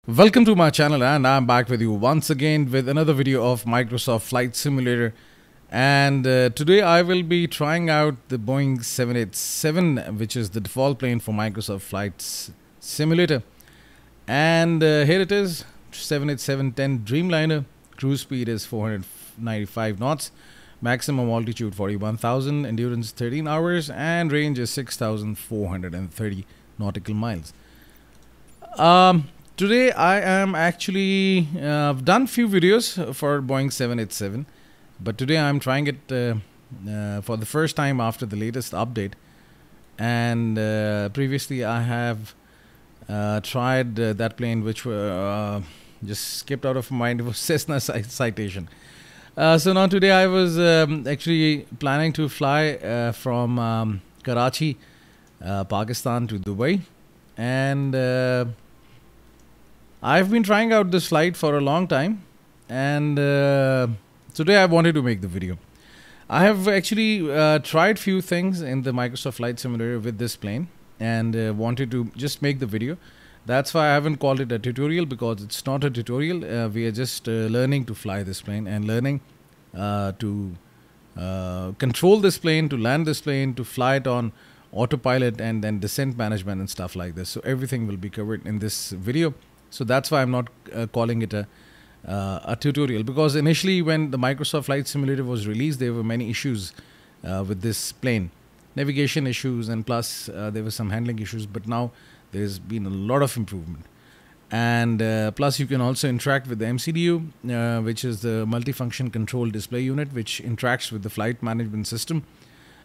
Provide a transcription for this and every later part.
Welcome to my channel, and I'm back with you once again with another video of Microsoft Flight Simulator. And today I will be trying out the Boeing 787, which is the default plane for Microsoft Flight Simulator. And here it is, 787-10 Dreamliner. Cruise speed is 495 knots, maximum altitude 41,000, endurance 13 hours, and range is 6,430 nautical miles. Today I am actually I've done few videos for Boeing 787, but today I'm trying it for the first time after the latest update. And previously I have tried that plane, which just skipped out of my mind. It was Cessna Citation. So now today I was actually planning to fly from Karachi, Pakistan to Dubai, and I've been trying out this flight for a long time, and today I wanted to make the video. I have actually tried few things in the Microsoft Flight Simulator with this plane, and wanted to just make the video. That's why I haven't called it a tutorial, because it's not a tutorial. We are just learning to fly this plane and learning to control this plane, to land this plane, to fly it on autopilot, and then descent management and stuff like this. So everything will be covered in this video. So that's why I'm not calling it a tutorial, because initially when the Microsoft Flight Simulator was released, there were many issues with this plane, navigation issues, and plus there were some handling issues. But now there's been a lot of improvement, and plus you can also interact with the MCDU, which is the multifunction control display unit, which interacts with the flight management system.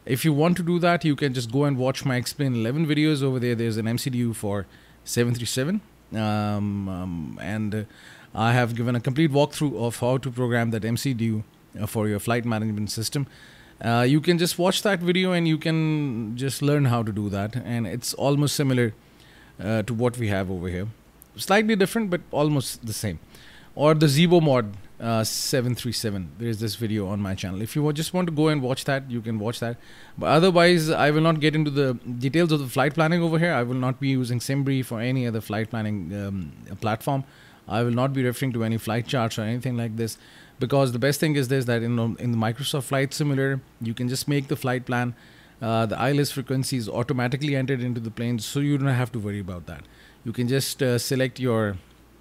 If you want to do that, you can just go and watch my Explain 11 videos over there. There's an MCDU for 737. And I have given a complete walkthrough of how to program that MCDU for your flight management system. You can just watch that video and you can just learn how to do that, and it's almost similar to what we have over here. Slightly different, but almost the same. Or the Zibo mod 737. There is this video on my channel. If you just want to go and watch that, you can watch that. But otherwise, I will not get into the details of the flight planning over here. I will not be using SimBrief or any other flight planning platform. I will not be referring to any flight charts or anything like this, because the best thing is this, that in the Microsoft Flight Simulator, you can just make the flight plan. The ILS frequency is automatically entered into the plane, so you don't have to worry about that. You can just select your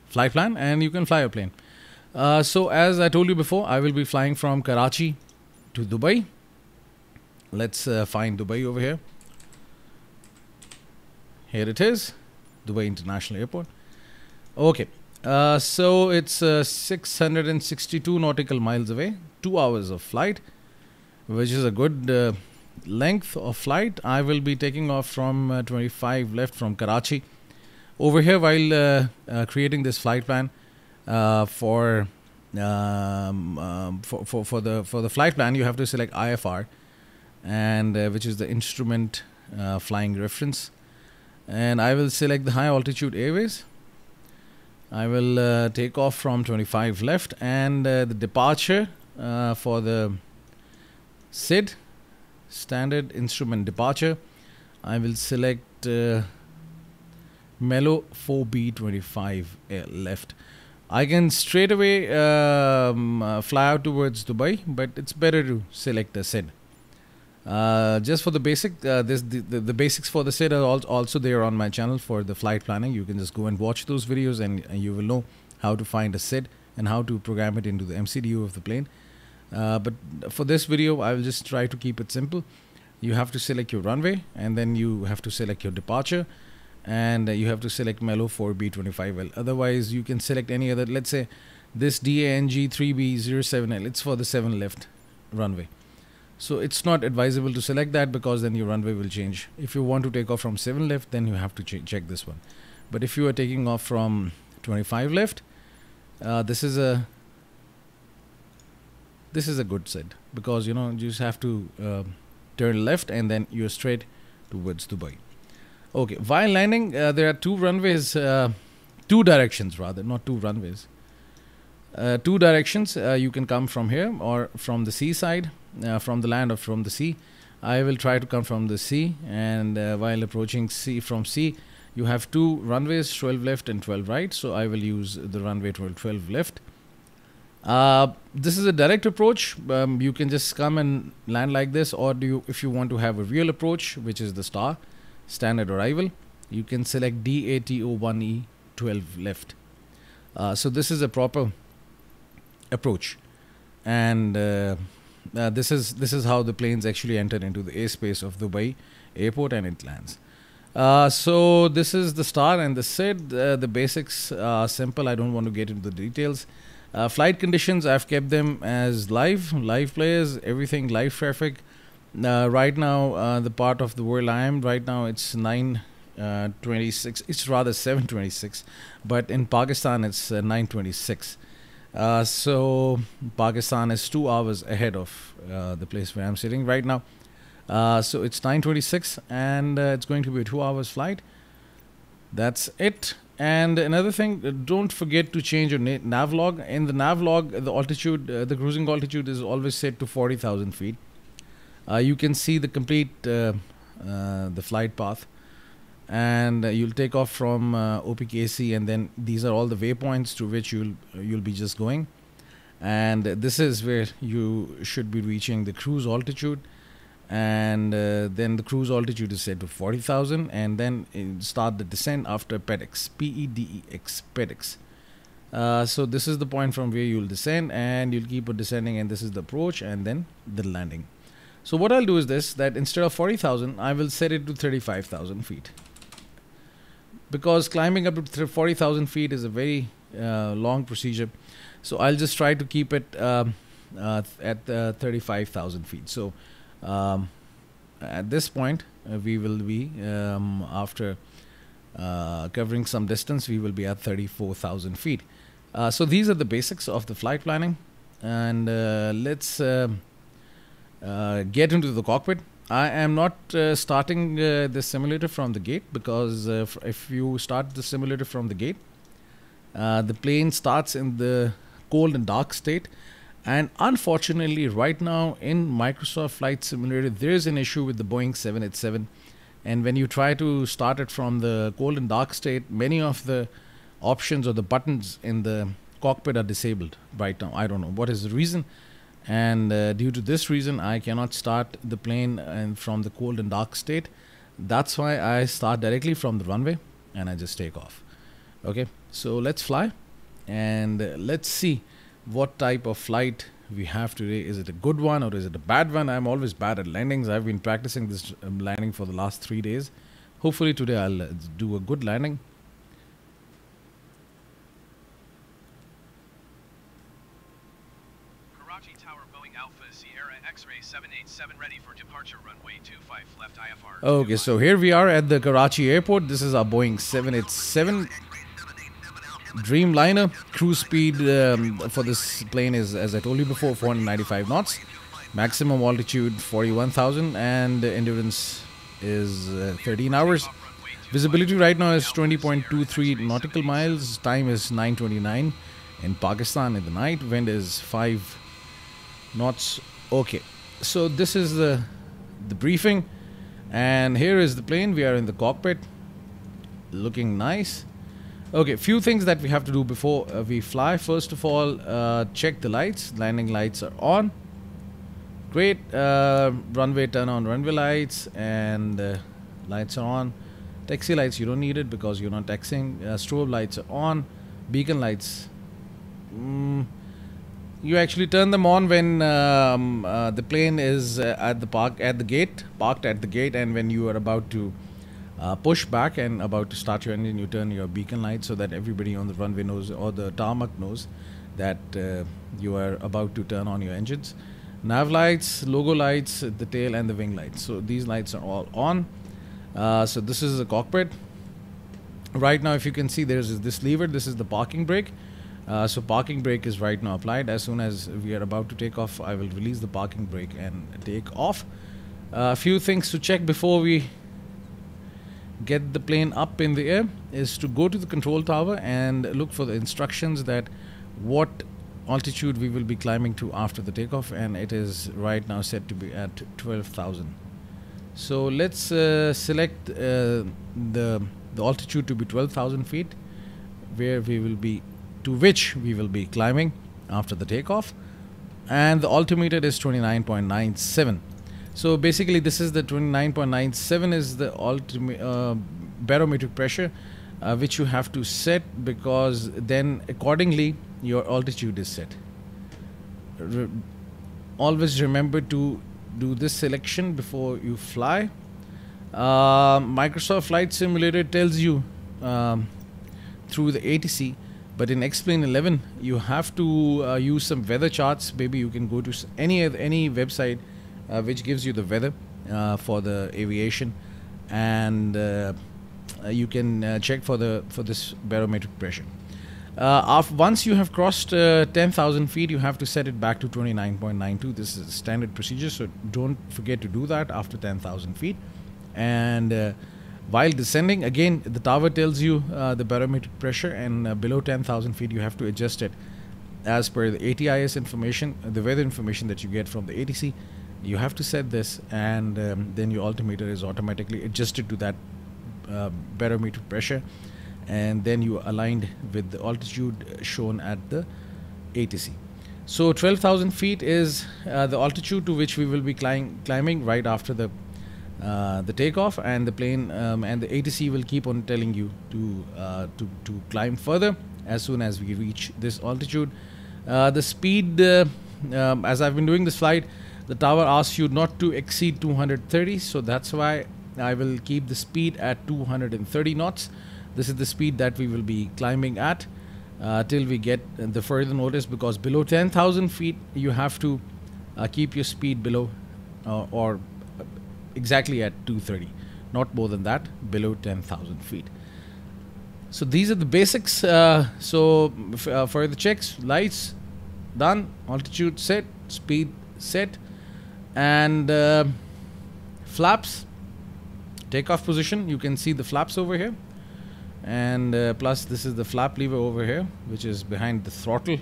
flight plan and you can fly a plane. So as I told you before, I will be flying from Karachi to Dubai. Let's find Dubai over here. Here it is, Dubai International Airport. Okay, so it's 662 nautical miles away, 2 hours of flight, which is a good length of flight. I will be taking off from 25 left from Karachi. Over here, while creating this flight plan, for the flight plan, you have to select IFR, and which is the instrument flying reference, and I will select the high altitude airways. I will take off from 25 left, and the departure for the SID, standard instrument departure, I will select Mellow 4B25 left. I can straight away fly out towards Dubai, but it's better to select the SID. Just for the basic, the basics for the SID are also there on my channel for the flight planning. You can just go and watch those videos, and you will know how to find a SID and how to program it into the MCDU of the plane. But for this video, I will just try to keep it simple. You have to select your runway, and then you have to select your departure, and you have to select Mellow 4B25L. Well, otherwise you can select any other. Let's say this DANG 3B07L, it's for the 7 left runway, so it's not advisable to select that, because then your runway will change. If you want to take off from 7 left, then you have to check this one. But if you are taking off from 25 left, this is a good SID, because you just have to turn left and then you're straight towards Dubai. Okay, while landing, there are two runways, two directions rather, not two runways. Two directions. You can come from here or from the sea side, from the land or from the sea. I will try to come from the sea, and while approaching sea from sea, You have two runways, 12 left and 12 right. So I will use the runway 12 left. This is a direct approach. You can just come and land like this, or if you want to have a real approach, which is the star, standard arrival, you can select DATO1E 12 left. So this is a proper approach, and this is how the planes actually enter into the airspace of Dubai airport and it lands. So this is the star and the SID. The basics are simple. I don't want to get into the details. Flight conditions, I've kept them as live players, everything live traffic. Right now, the part of the world I am right now, it's 9:26. It's rather 7:26, but in Pakistan it's 9:26. So Pakistan is 2 hours ahead of the place where I'm sitting right now. So it's 9:26, and it's going to be a 2 hours flight. That's it. And another thing, don't forget to change your nav log. In the nav log, the altitude, the cruising altitude is always set to 40,000 feet. You can see the complete the flight path, and you'll take off from OPKC, and then these are all the waypoints to which you'll be just going. And this is where you should be reaching the cruise altitude. And then the cruise altitude is set to 40,000, and then start the descent after PEDX, PEDEX, PEDX. So this is the point from where you'll descend, and you'll keep on descending, and this is the approach, and then the landing. So what I'll do is this, that instead of 40,000, I will set it to 35,000 feet. Because climbing up to 40,000 feet is a very long procedure. So I'll just try to keep it at 35,000 feet. So at this point, we will be, after covering some distance, we will be at 34,000 feet. So these are the basics of the flight planning. And let's get into the cockpit. I am not starting the simulator from the gate, because if you start the simulator from the gate, the plane starts in the cold and dark state. And unfortunately, right now in Microsoft Flight Simulator, there is an issue with the Boeing 787. And when you try to start it from the cold and dark state, many of the options or the buttons in the cockpit are disabled right now. I don't know what is the reason. And due to this reason, I cannot start the plane from the cold and dark state. That's why I start directly from the runway and I just take off. Okay, so let's fly, and let's see what type of flight we have today. Is it a good one or is it a bad one? I'm always bad at landings. I've been practicing this landing for the last 3 days. Hopefully today I'll do a good landing. Karachi Tower, Boeing Alpha Sierra X-ray 787 ready for departure, runway 25 left IFR. Okay, so here we are at the Karachi airport. This is our Boeing 787 Dreamliner. Cruise speed for this plane is, as I told you before, 495 knots. Maximum altitude 41,000, and endurance is 13 hours. Visibility right now is 20.23 nautical miles. Time is 9:29 in Pakistan in the night. Wind is 5 knots. Okay, so this is the briefing, and here is the plane. We are in the cockpit, looking nice. Okay, few things that we have to do before we fly. First of all, check the lights. Landing lights are on. Great. Runway turn on runway lights, and lights are on. Taxi lights, you don't need it because you're not taxiing. Strobe lights are on. Beacon lights, you actually turn them on when the plane is parked at the gate, and when you are about to push back and about to start your engine, you turn your beacon light so that everybody on the runway knows, or the tarmac knows, that you are about to turn on your engines. Nav lights, logo lights, the tail and the wing lights. So these lights are all on. So this is the cockpit. Right now, if you can see, there is this lever. This is the parking brake. So parking brake is right now applied. As soon as we are about to take off, I will release the parking brake and take off. A few things to check before we get the plane up in the air is to go to the control tower and look for the instructions that what altitude we will be climbing to after the takeoff, and it is right now set to be at 12,000. So let's select the the altitude to be 12,000 feet, to which we will be climbing after the takeoff, and the altimeter is 29.97. So basically this is the 29.97 is the barometric pressure which you have to set, because then accordingly your altitude is set. Always remember to do this selection before you fly. Microsoft Flight Simulator tells you through the ATC, but in X-Plane 11 you have to use some weather charts. Maybe you can go to any website which gives you the weather for the aviation, and you can check for this barometric pressure. Once you have crossed 10,000 feet, you have to set it back to 29.92. This is a standard procedure, so don't forget to do that after 10,000 feet. And while descending, again, the tower tells you the barometric pressure, and below 10,000 feet, you have to adjust it as per the ATIS information, the weather information that you get from the ATC. You have to set this, and then your altimeter is automatically adjusted to that barometric pressure, and then you aligned with the altitude shown at the ATC. So 12,000 feet is the altitude to which we will be climbing right after the takeoff, and the plane and the ATC will keep on telling you to climb further as soon as we reach this altitude. The speed, as I've been doing this flight, the tower asks you not to exceed 230, so that's why I will keep the speed at 230 knots. This is the speed that we will be climbing at till we get the further notice, because below 10,000 feet you have to keep your speed below or exactly at 230, not more than that, below 10,000 feet. So these are the basics. For the checks, lights done, altitude set, speed set, and flaps, takeoff position. You can see the flaps over here, and plus this is the flap lever over here, which is behind the throttle.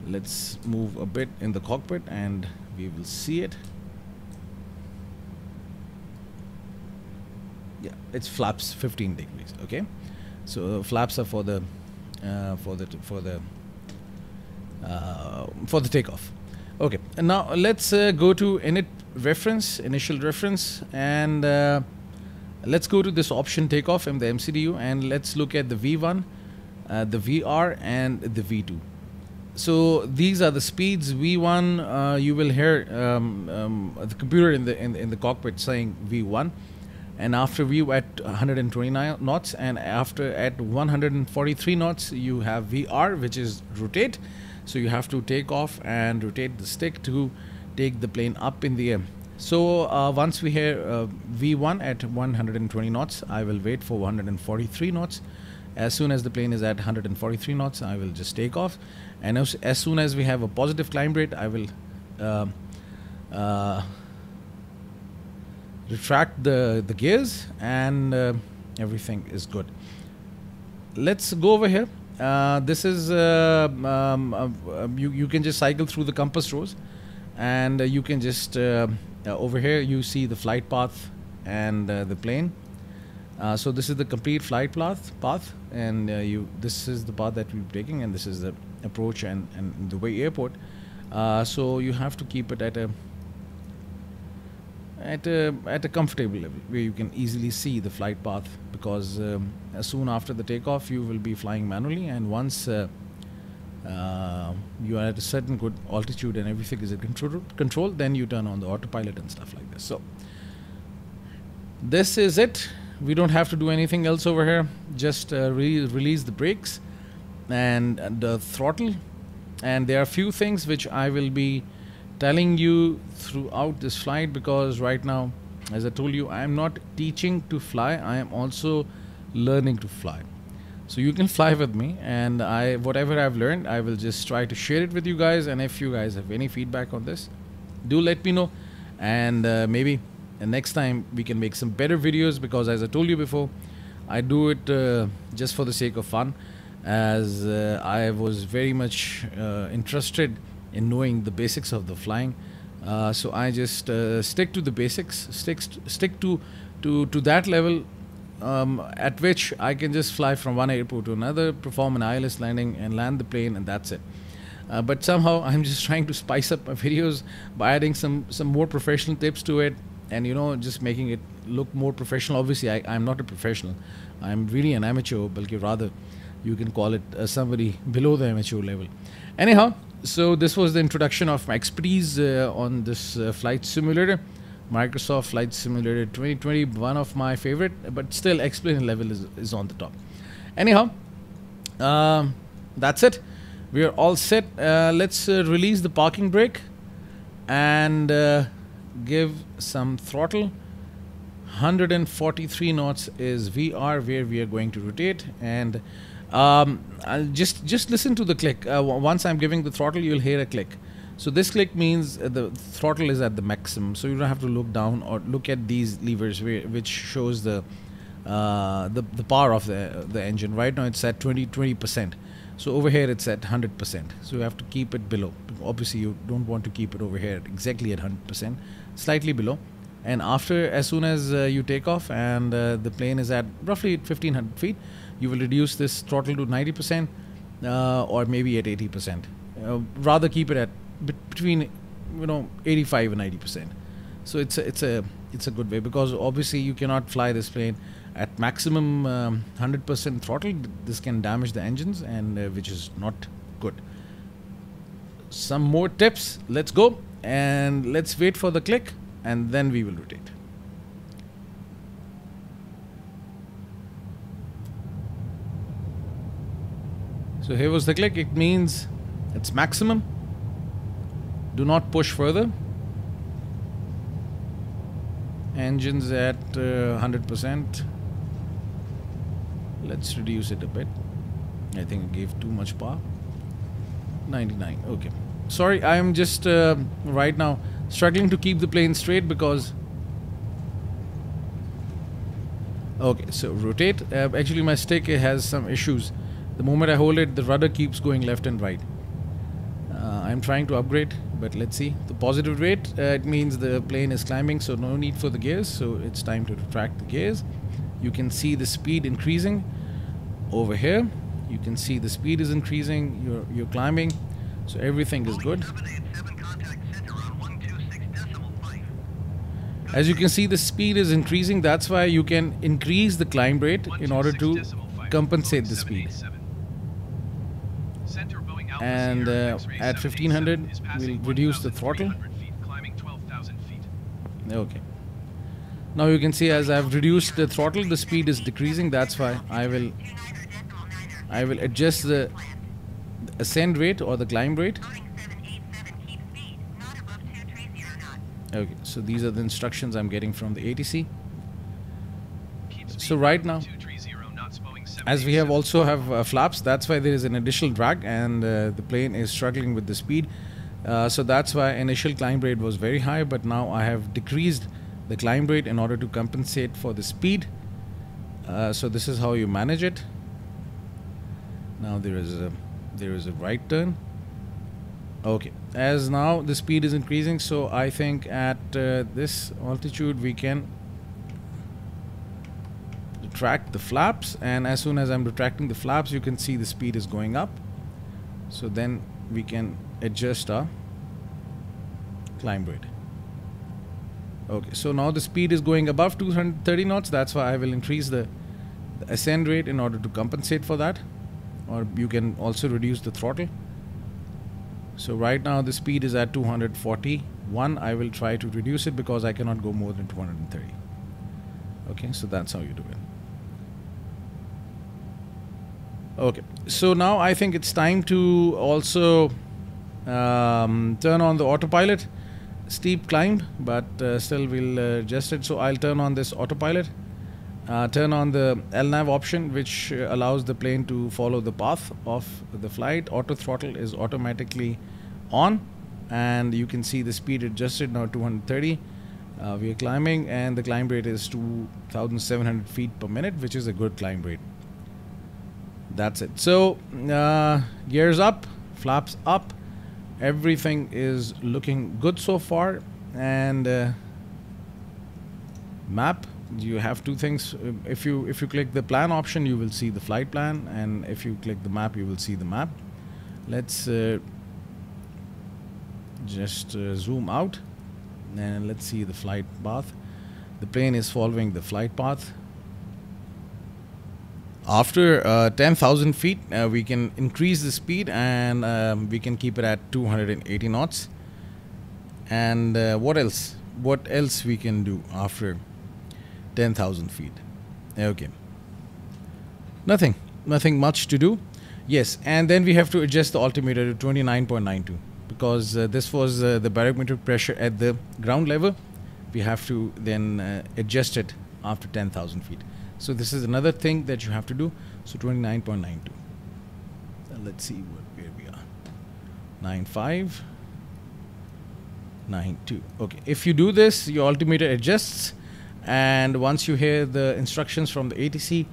Let's move a bit in the cockpit and we will see it. Yeah, it's flaps 15 degrees. Okay, so flaps are for the takeoff. Okay, and now let's go to initial reference, and let's go to this option takeoff in the MCDU, and let's look at the V1, the VR, and the V2. So these are the speeds. V1, you will hear the computer in the cockpit saying V1, and after V at 129 knots, and after at 143 knots you have VR, which is rotate. So you have to take off and rotate the stick to take the plane up in the air. So once we hear V1 at 120 knots, I will wait for 143 knots. As soon as the plane is at 143 knots, I will just take off. And as soon as we have a positive climb rate, I will retract the gears, and everything is good. Let's go over here. This is you can just cycle through the compass rose, and you can just over here you see the flight path and the plane. So this is the complete flight path, and this is the path that we're taking, and this is the approach and the way airport. So you have to keep it at a comfortable level where you can easily see the flight path, because soon after the takeoff you will be flying manually, and once you are at a certain good altitude and everything is control, then you turn on the autopilot and stuff like this. So this is it. We don't have to do anything else over here. Just release the brakes and the throttle, and there are a few things which I will be telling you throughout this flight, because right now, as I told you, I am not teaching to fly, I am also learning to fly. So you can fly with me, and whatever I've learned, I will just try to share it with you guys. And if you guys have any feedback on this, do let me know, and maybe next time we can make some better videos, because as I told you before, I do it just for the sake of fun, as I was very much interested in knowing the basics of the flying. So I just stick to the basics, stick to that level at which I can just fly from one airport to another, perform an ILS landing and land the plane, and that's it. But somehow I'm just trying to spice up my videos by adding some more professional tips to it, and just making it look more professional. Obviously I'm not a professional, I'm really an amateur, but rather you can call it somebody below the amateur level. Anyhow, so this was the introduction of my expertise on this flight simulator, Microsoft Flight Simulator 2020, one of my favorite, but still explainer level is on the top. Anyhow, that's it. We are all set. Let's release the parking brake and give some throttle. 143 knots is VR, where we are going to rotate, and I'll just listen to the click. Once I'm giving the throttle, you'll hear a click. So this click means the throttle is at the maximum, so you don't have to look down or look at these levers, which shows the power of the engine. Right now it's at 20%. So over here it's at 100%. So you have to keep it below. Obviously you don't want to keep it over here exactly at 100%, slightly below. And as soon as you take off and the plane is at roughly 1500 feet, you will reduce this throttle to 90% or maybe at 80%. Rather keep it at between 85 and 90%. So it's a good way, because obviously you cannot fly this plane at maximum 100% throttle. This can damage the engines, and which is not good. Some more tips. Let's go and let's wait for the click, and then we will rotate. So here was the click. It means it's maximum. Do not push further. Engines at 100%. Let's reduce it a bit. I think it gave too much power. 99. Okay. Sorry, I am just right now struggling to keep the plane straight because... Okay, so rotate. Actually, my stick has some issues. The moment I hold it, the rudder keeps going left and right. I'm trying to upgrade, but let's see. The positive rate, it means the plane is climbing, so no need for the gears. So it's time to retract the gears. You can see the speed increasing over here. You can see the speed is increasing. You're climbing, so everything is good. As you can see, the speed is increasing. That's why you can increase the climb rate in order to compensate the speed. And at 1500 we'll reduce the throttle. Okay, now you can see as I've reduced the throttle, the speed is decreasing. That's why I will adjust the ascend rate or the climb rate. Okay, so these are the instructions I'm getting from the ATC. So right now, as we also have flaps, that's why there is an additional drag, and the plane is struggling with the speed. So that's why initial climb rate was very high, but now I have decreased the climb rate in order to compensate for the speed. So this is how you manage it. Now there is a right turn. Okay, as now the speed is increasing, so I think at this altitude we can retract the flaps, and as soon as I'm retracting the flaps, you can see the speed is going up. So then we can adjust our climb rate. Okay, so now the speed is going above 230 knots. That's why I will increase the ascend rate in order to compensate for that, or you can also reduce the throttle. So right now the speed is at 241. I will try to reduce it because I cannot go more than 230. Okay, so that's how you do it. Okay, so now I think it's time to also turn on the autopilot. Steep climb, but still we'll adjust it. So I'll turn on this autopilot, turn on the LNAV option, which allows the plane to follow the path of the flight. Auto throttle is automatically on, and you can see the speed adjusted now 230. We are climbing, and the climb rate is 2,700 feet per minute, which is a good climb rate. That's it. So gears up, flaps up, everything is looking good so far. And map, you have two things. If you click the plan option, you will see the flight plan, and if you click the map, you will see the map. Let's just zoom out, and let's see the flight path. The plane is following the flight path. After 10,000 feet, we can increase the speed, and we can keep it at 280 knots. And what else? What else we can do after 10,000 feet? Okay, nothing much to do. Yes, and then we have to adjust the altimeter to 29.92 because this was the barometric pressure at the ground level. We have to then adjust it after 10,000 feet. So this is another thing that you have to do. So 29.92. Let's see where we are. 95.92. Okay, if you do this, your altimeter adjusts, and once you hear the instructions from the ATC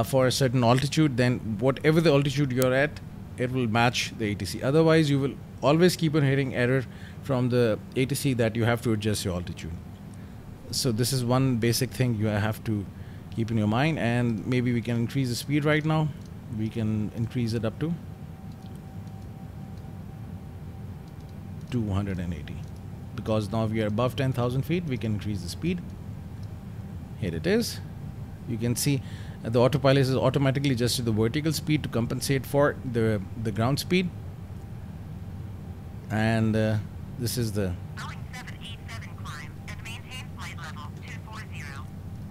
for a certain altitude, then whatever the altitude you're at, it will match the ATC. Otherwise, you will always keep on hearing error from the ATC that you have to adjust your altitude. So this is one basic thing you have to keep in your mind. And maybe we can increase the speed right now. We can increase it up to 280 because now we are above 10,000 feet. We can increase the speed. Here it is. You can see the autopilot is automatically adjusted the vertical speed to compensate for the ground speed. And this is the Boeing 787 climb and maintain flight level 240.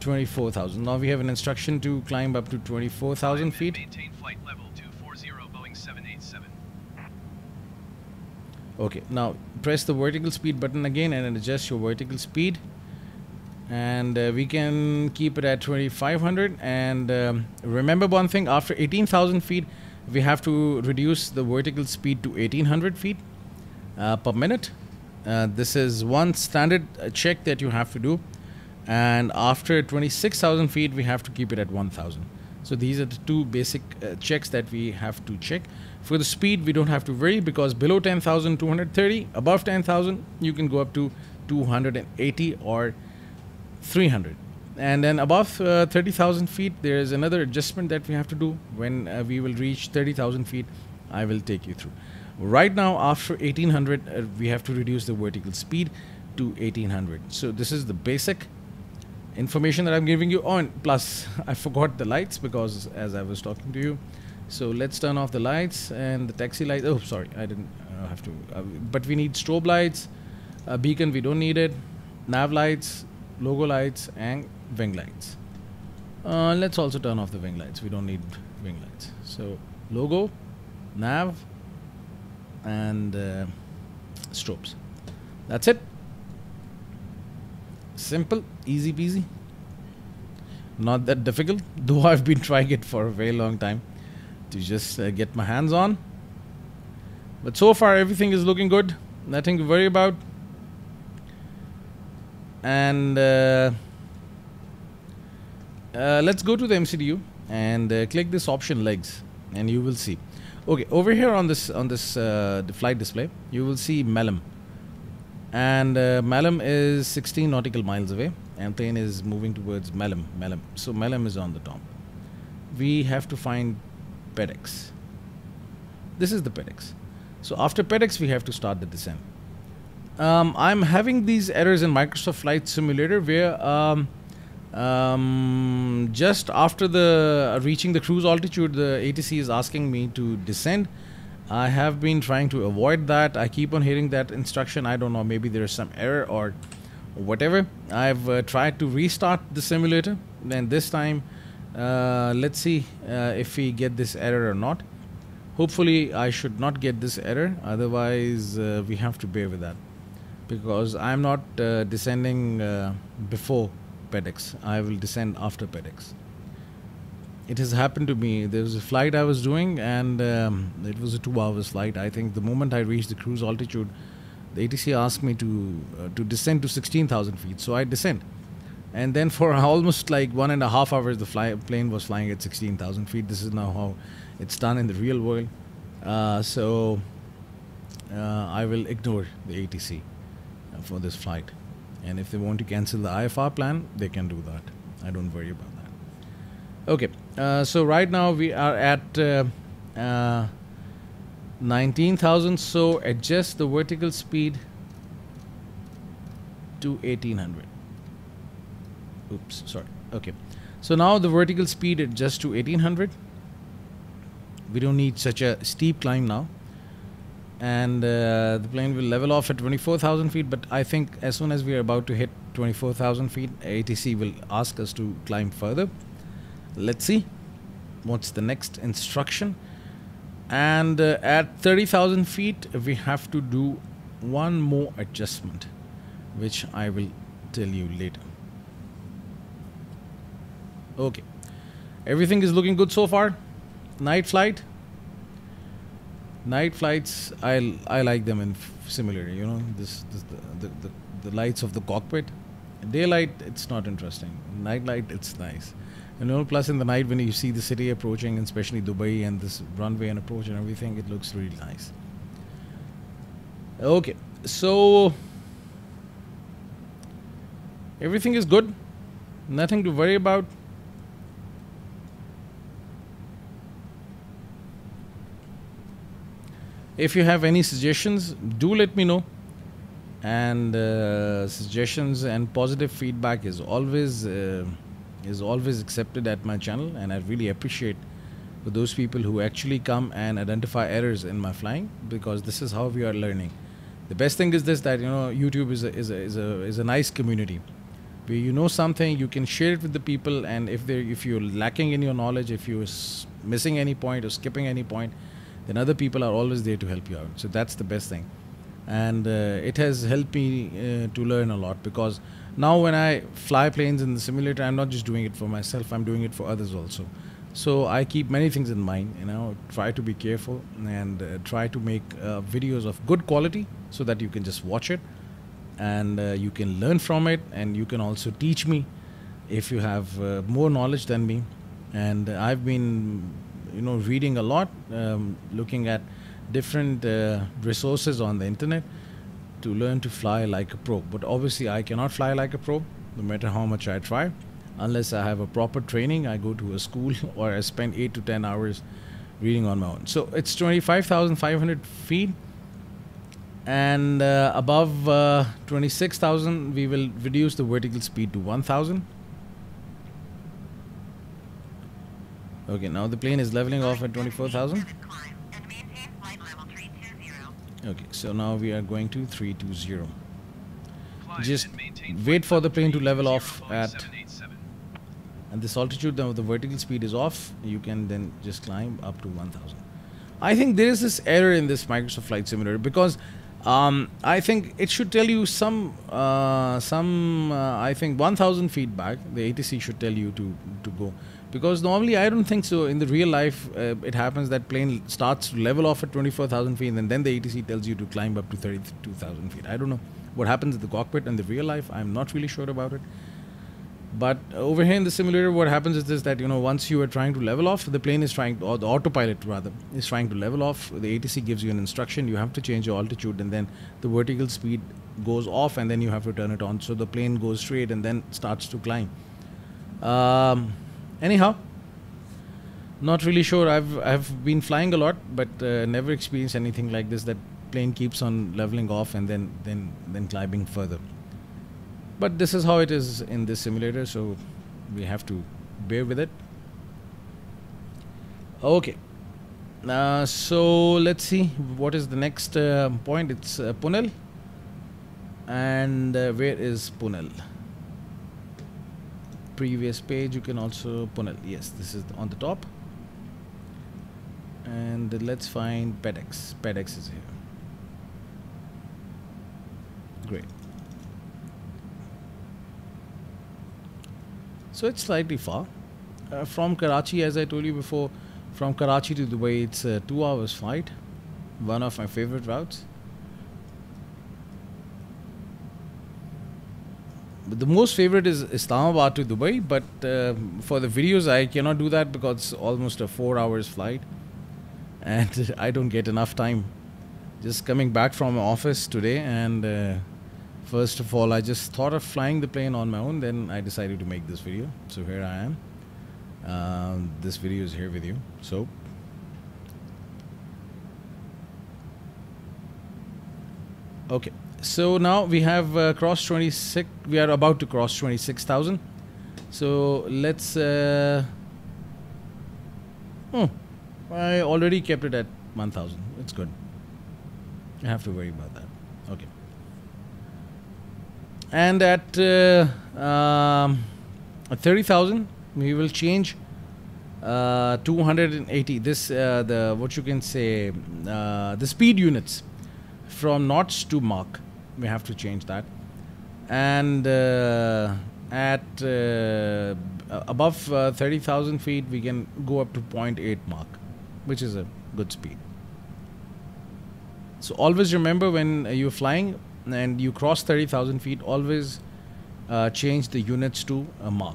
24,000. Now we have an instruction to climb up to 24,000 feet. Maintain flight level 240 Boeing 787. Okay, now press the vertical speed button again and adjust your vertical speed. And we can keep it at 2,500. And remember one thing, after 18,000 feet, we have to reduce the vertical speed to 1,800 feet per minute. This is one standard check that you have to do. And after 26,000 feet, we have to keep it at 1,000. So these are the two basic checks that we have to check. For the speed, we don't have to worry because below 10,000, 230. Above 10,000, you can go up to 280 or 300. And then above 30,000 feet, there is another adjustment that we have to do. When we will reach 30,000 feet, I will take you through. Right now, after 1,800, we have to reduce the vertical speed to 1,800. So this is the basic information that I'm giving you on. Plus, I forgot the lights because as I was talking to you. So let's turn off the lights and the taxi lights. Oh, sorry, I didn't have to. But we need strobe lights, a beacon, we don't need it, nav lights, logo lights, and wing lights. Let's also turn off the wing lights. We don't need wing lights. So logo, nav, and strobes. That's it. Simple, easy peasy. Not that difficult, though I've been trying it for a very long time to just get my hands on. But so far everything is looking good. Nothing to worry about. And let's go to the MCDU and click this option legs, and you will see. Okay, over here on this the flight display, you will see Malum. And Malum is 16 nautical miles away, and plane is moving towards Malum. So Malum is on the top. We have to find PEDX. This is the PEDX. So after PEDX, we have to start the descent. I'm having these errors in Microsoft Flight Simulator where just after the reaching the cruise altitude, the ATC is asking me to descend. I have been trying to avoid that. I keep on hearing that instruction. I don't know, maybe there is some error or whatever. I've tried to restart the simulator, and this time let's see if we get this error or not. Hopefully I should not get this error, otherwise we have to bear with that, because I'm not descending before PEDX. I will descend after PEDX. It has happened to me. There was a flight I was doing, and it was a 2-hour flight. I think the moment I reached the cruise altitude, the ATC asked me to descend to 16,000 feet. So I descend. And then for almost like 1.5 hours, the plane was flying at 16,000 feet. This is now how it's done in the real world. So I will ignore the ATC for this flight. And if they want to cancel the IFR plan, they can do that. I don't worry about that. Okay, so right now we are at 19,000. So adjust the vertical speed to 1800. Oops, sorry. Okay, so now the vertical speed adjusts to 1800. We don't need such a steep climb now. And the plane will level off at 24,000 feet. But I think as soon as we are about to hit 24,000 feet, ATC will ask us to climb further. Let's see what's the next instruction. And at 30,000 feet, we have to do one more adjustment, which I will tell you later. Okay, everything is looking good so far. Night flight. Night flights, I like them in simulator. You know, the lights of the cockpit. Daylight, it's not interesting. Night light, it's nice. You know, plus in the night when you see the city approaching, and especially Dubai and this runway and approach and everything, it looks really nice. Okay, so everything is good. Nothing to worry about. If you have any suggestions, do let me know. And suggestions and positive feedback is always accepted at my channel, and I really appreciate for those people who actually come and identify errors in my flying, because this is how we are learning. The best thing is this, that you know, YouTube is a nice community where you know something, you can share it with the people, and if you're lacking in your knowledge, if you're missing any point or skipping any point, then other people are always there to help you out. So that's the best thing. And it has helped me to learn a lot, because now when I fly planes in the simulator, I'm not just doing it for myself, I'm doing it for others also. So I keep many things in mind, you know, try to be careful and try to make videos of good quality so that you can just watch it and you can learn from it, and you can also teach me if you have more knowledge than me. And I've been, you know, reading a lot, looking at different resources on the internet to learn to fly like a pro. But obviously I cannot fly like a pro, no matter how much I try, unless I have a proper training. I go to a school or I spend 8 to 10 hours reading on my own. So it's 25,500 feet, and above 26,000 we will reduce the vertical speed to 1,000. Okay, now the plane is leveling off at 24,000. Okay, so now we are going to 320. Just wait for the plane to level off at, and this altitude, now the vertical speed is off, you can then just climb up to 1,000. I think there is this error in this Microsoft Flight Simulator, because I think it should tell you I think 1,000 feet back, the ATC should tell you to go. Because normally I don't think so. In the real life, it happens that plane starts to level off at 24,000 feet, and then the ATC tells you to climb up to 32,000 feet. I don't know what happens in the cockpit in the real life. I'm not really sure about it. But over here in the simulator, what happens is this, that you know, once you are trying to level off, the plane is trying, or the autopilot rather, is trying to level off. The ATC gives you an instruction. You have to change your altitude, and then the vertical speed goes off, and then you have to turn it on. So the plane goes straight and then starts to climb. Anyhow, not really sure. I've been flying a lot, but never experienced anything like this, that plane keeps on leveling off and then climbing further. But this is how it is in this simulator, so we have to bear with it. Okay, so let's see what is the next point. It's Punel, and where is Punel? Previous page, you can also Punel. Yes, this is on the top. And let's find PEDX. PEDX is here. Great. So it's slightly far from Karachi. As I told you before, from Karachi to Dubai, it's a 2 hours flight. One of my favorite routes. But the most favorite is Islamabad to Dubai, but for the videos I cannot do that because it's almost a 4 hours flight, and I don't get enough time. Just coming back from office today, and First of all, I just thought of flying the plane on my own, then I decided to make this video. So here I am. This video is here with you. So okay, so now we have crossed 26. We are about to cross 26,000. So let's I already kept it at 1,000. It's good. I have to worry about that. Okay. And at 30,000, we will change 280. This the what you can say the speed units from knots to Mach. We have to change that. And at above 30,000 feet, we can go up to 0.8 Mach, which is a good speed. So always remember, when you're flying and you cross 30,000 feet, always change the units to a Mach.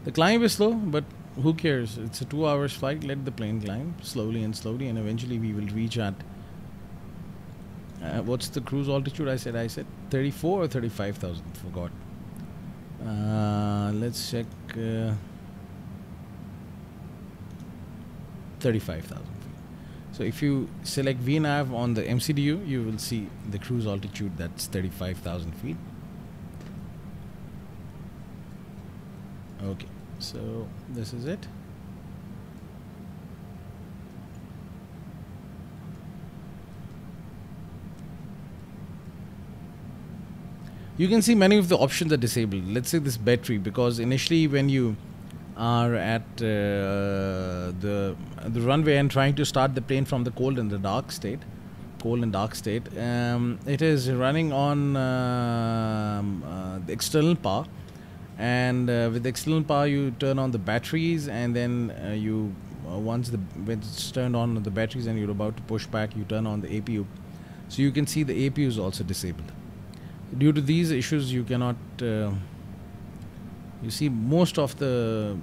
The climb is slow, but who cares? It's a 2 hours flight. Let the plane climb slowly, and eventually we will reach at what's the cruise altitude? I said 34 or 35,000. Forgot. Let's check. 35,000 feet. So if you select VNav on the MCDU, you will see the cruise altitude. That's 35,000 feet. Okay, so this is it. You can see many of the options are disabled. Let's say this battery, because initially when you are at the runway and trying to start the plane from the cold and dark state, it is running on the external power. And with the external power, you turn on the batteries, and then when it's turned on the batteries and you're about to push back, you turn on the APU. So you can see the APU is also disabled. Due to these issues, you cannot. You see, most of the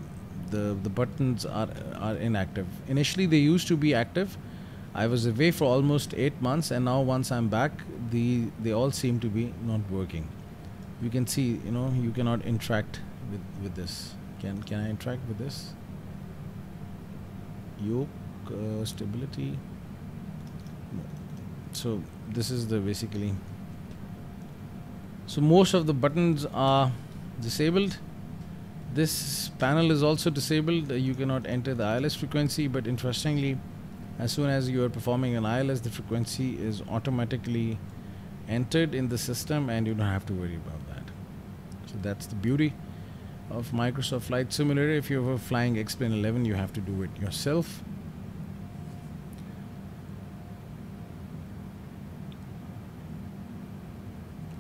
buttons are inactive. Initially, they used to be active. I was away for almost 8 months, and now once I'm back, they all seem to be not working. You can see, you cannot interact with this. Can I interact with this? Yoke stability. No. So this is the basically. So most of the buttons are disabled. This panel is also disabled. You cannot enter the ILS frequency, but interestingly, as soon as you are performing an ILS, the frequency is automatically entered in the system, and you don't have to worry about that. So that's the beauty of Microsoft Flight Simulator. If you're flying X-Plane 11, you have to do it yourself.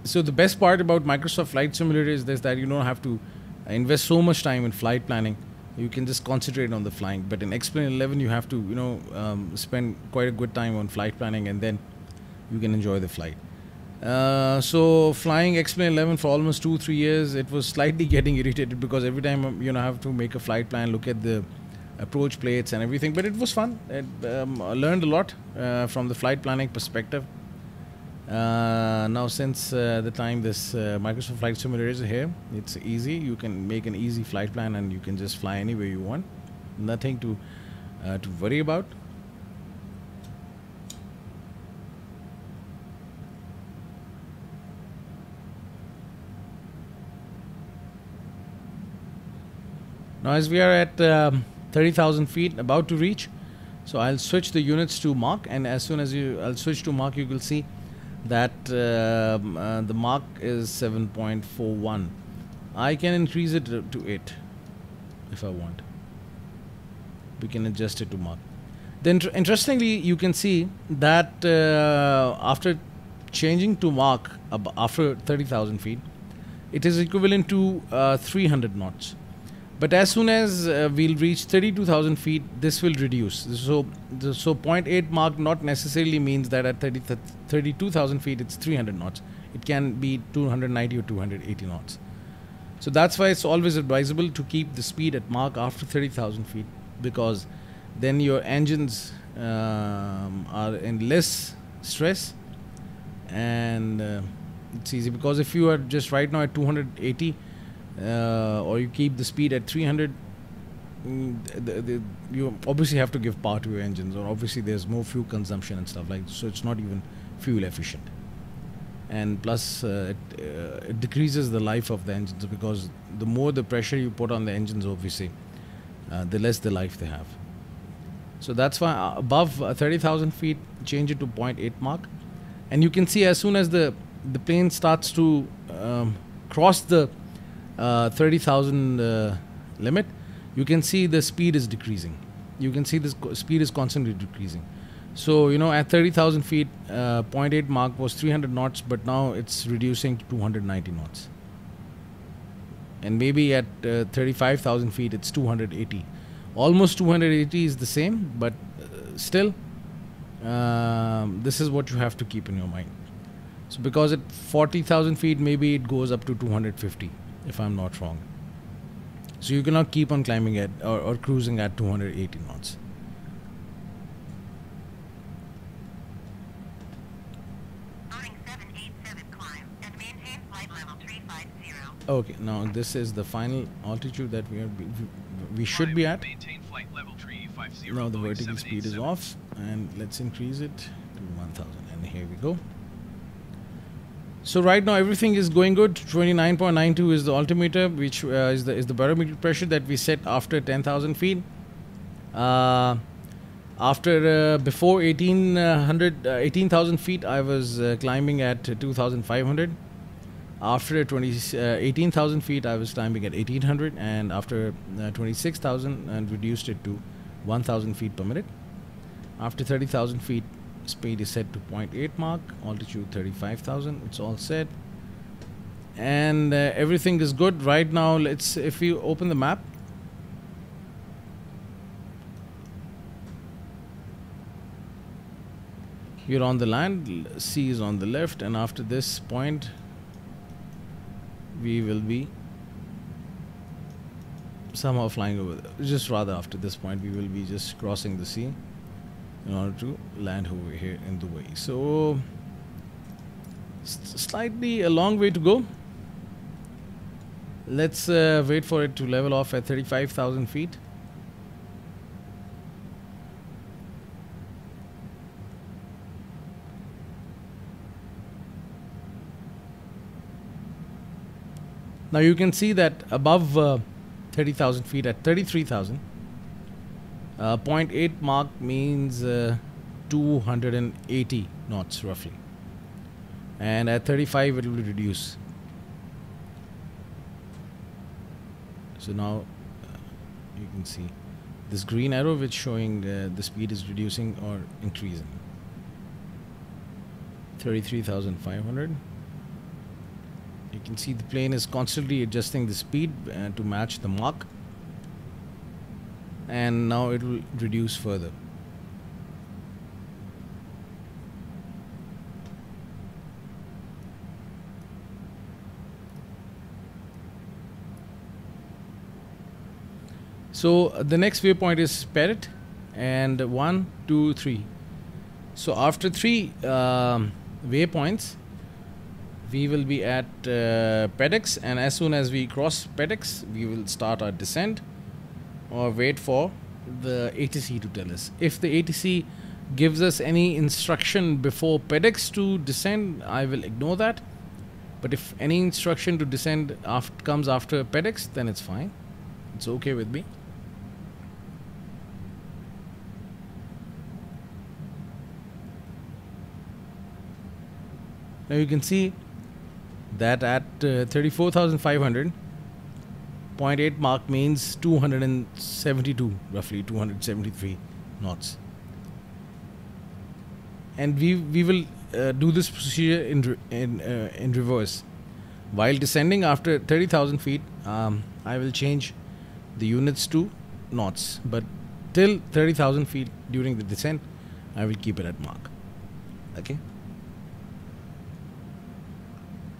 So the best part about Microsoft Flight Simulator is this, that you don't have to invest so much time in flight planning. You can just concentrate on the flying. But in X-Plane 11, you have to spend quite a good time on flight planning, and then you can enjoy the flight. So flying X-Plane 11 for almost 2-3 years, it was slightly getting irritated, because every time I have to make a flight plan, look at the approach plates and everything. But it was fun. I learned a lot from the flight planning perspective. Now since the time this Microsoft Flight Simulator is here, it's easy. You can make an easy flight plan, and you can just fly anywhere you want. Nothing to worry about. Now as we are at 30,000 feet, about to reach, so I'll switch the units to Mach, and as soon as I'll switch to Mach, you will see that the Mach is 7.41. I can increase it to 8 if I want. We can adjust it to Mach. Then interestingly, you can see that after changing to Mach after 30,000 feet, it is equivalent to 300 knots. But as soon as we'll reach 32,000 feet, this will reduce. So 0.8 mark not necessarily means that at 32,000 feet it's 300 knots. It can be 290 or 280 knots. So that's why it's always advisable to keep the speed at Mach after 30,000 feet, because then your engines are in less stress, and it's easy. Because if you are just right now at 280 or you keep the speed at 300, you obviously have to give power to your engines, or obviously there's more fuel consumption and stuff like that, so it's not even fuel efficient. And plus it decreases the life of the engines, because the more the pressure you put on the engines, obviously the less the life they have. So that's why above 30,000 feet, change it to 0.8 Mach. And you can see as soon as the plane starts to cross the 30,000 limit, you can see the speed is decreasing. You can see the speed is constantly decreasing. So, at 30,000 feet, 0.8 Mach was 300 knots, but now it's reducing to 290 knots. And maybe at 35,000 feet, it's 280. Almost 280 is the same, but still, this is what you have to keep in your mind. So, because at 40,000 feet, maybe it goes up to 250, if I'm not wrong. So, you cannot keep on climbing at or cruising at 280 knots. Okay, now this is the final altitude that we should be at. Now the vertical speed is off, and let's increase it to 1000, and here we go. So right now everything is going good. 29.92 is the altimeter, which is the barometric pressure that we set after 10,000 feet. Before 18,000 feet, I was climbing at 2,500. After 18,000 feet, I was climbing at 1,800, and after 26,000, and reduced it to 1,000 feet per minute. After 30,000 feet, speed is set to 0.8 Mach, altitude 35,000. It's all set, and everything is good right now. If you open the map, you're on the land. Sea is on the left, and after this point, we will be somehow flying over there. Just rather after this point, we will be just crossing the sea in order to land over here in Dubai. So slightly a long way to go. Let's wait for it to level off at 35,000 feet. Now you can see that above 30,000 feet, at 33,000, 0.8 Mach means 280 knots roughly, and at 35 it will reduce. So now you can see this green arrow which showing the speed is reducing or increasing. 33,500. You can see the plane is constantly adjusting the speed to match the Mach, and now it will reduce further. So the next waypoint is Parrot, and 1, 2, 3. So after 3 waypoints, we will be at Pedex, and as soon as we cross Pedex, we will start our descent or wait for the ATC to tell us. If the ATC gives us any instruction before Pedex to descend, I will ignore that. But if any instruction to descend comes after Pedex, then it's fine. It's okay with me. Now you can see that at 34,500, 0.8 Mach means 272, roughly 273 knots. And we will do this procedure in reverse. While descending after 30,000 feet, I will change the units to knots, but till 30,000 feet during the descent I will keep it at Mach. Okay,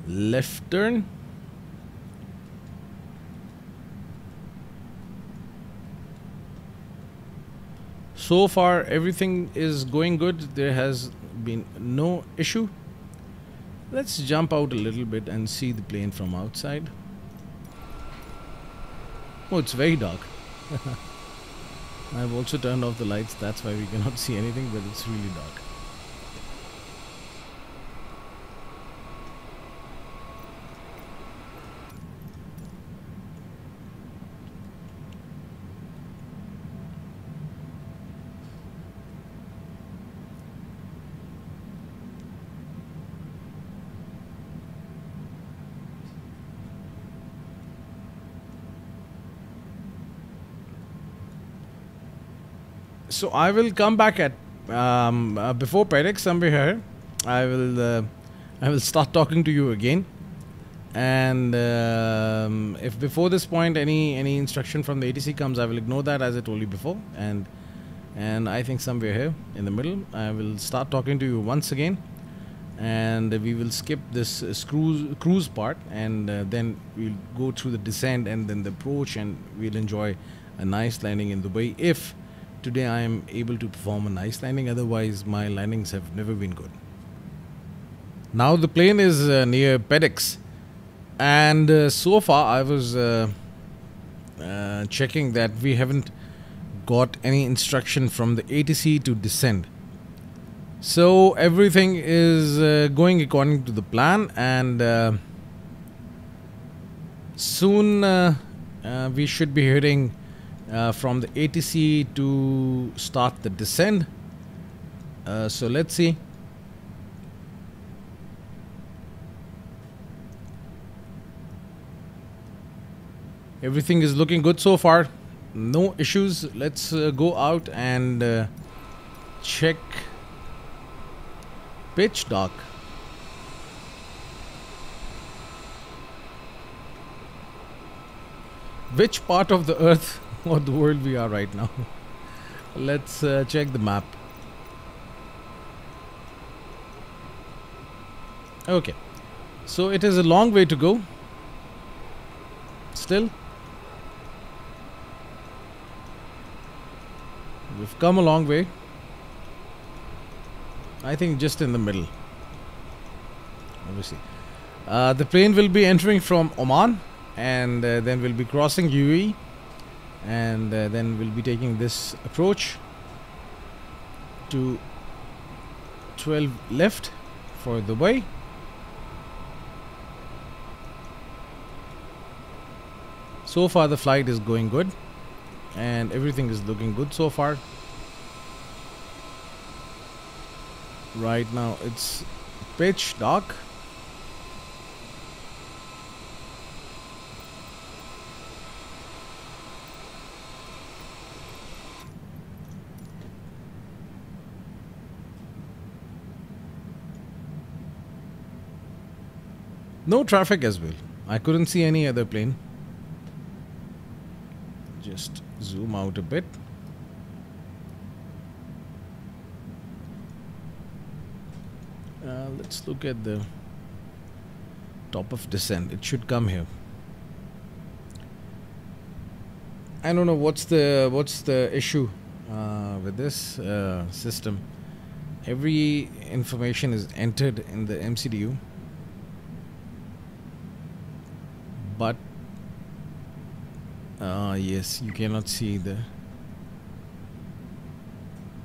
left turn. So far everything is going good. There has been no issue. Let's jump out a little bit and see the plane from outside. Oh, it's very dark. I've also turned off the lights, that's why we cannot see anything, but it's really dark. So I will come back at before Pedex somewhere here. I will start talking to you again, and if before this point any instruction from the ATC comes, I will ignore that, as I told you before, and I think somewhere here in the middle I will start talking to you once again, and we will skip this cruise part, and then we'll go through the descent and then the approach, and we'll enjoy a nice landing in Dubai if today I am able to perform a nice landing. Otherwise my landings have never been good. Now the plane is near Pedex, and so far I was checking that we haven't got any instruction from the ATC to descend. So everything is going according to the plan, and soon we should be hearing from the ATC to start the descent. So let's see. Everything is looking good so far, no issues. Let's go out and check pitch dark. Which part of the earth or the world we are right now? Let's check the map. Okay, so it is a long way to go still. We've come a long way. I think just in the middle, obviously. The plane will be entering from Oman, and then we'll be crossing UAE, and then we'll be taking this approach to 12 left for Dubai. So far the flight is going good and everything is looking good so far. Right now it's pitch dark. No traffic as well. I couldn't see any other plane. Just zoom out a bit. Let's look at the top of descent. It should come here. I don't know what's the issue with this system. Every information is entered in the MCDU, but yes, you cannot see the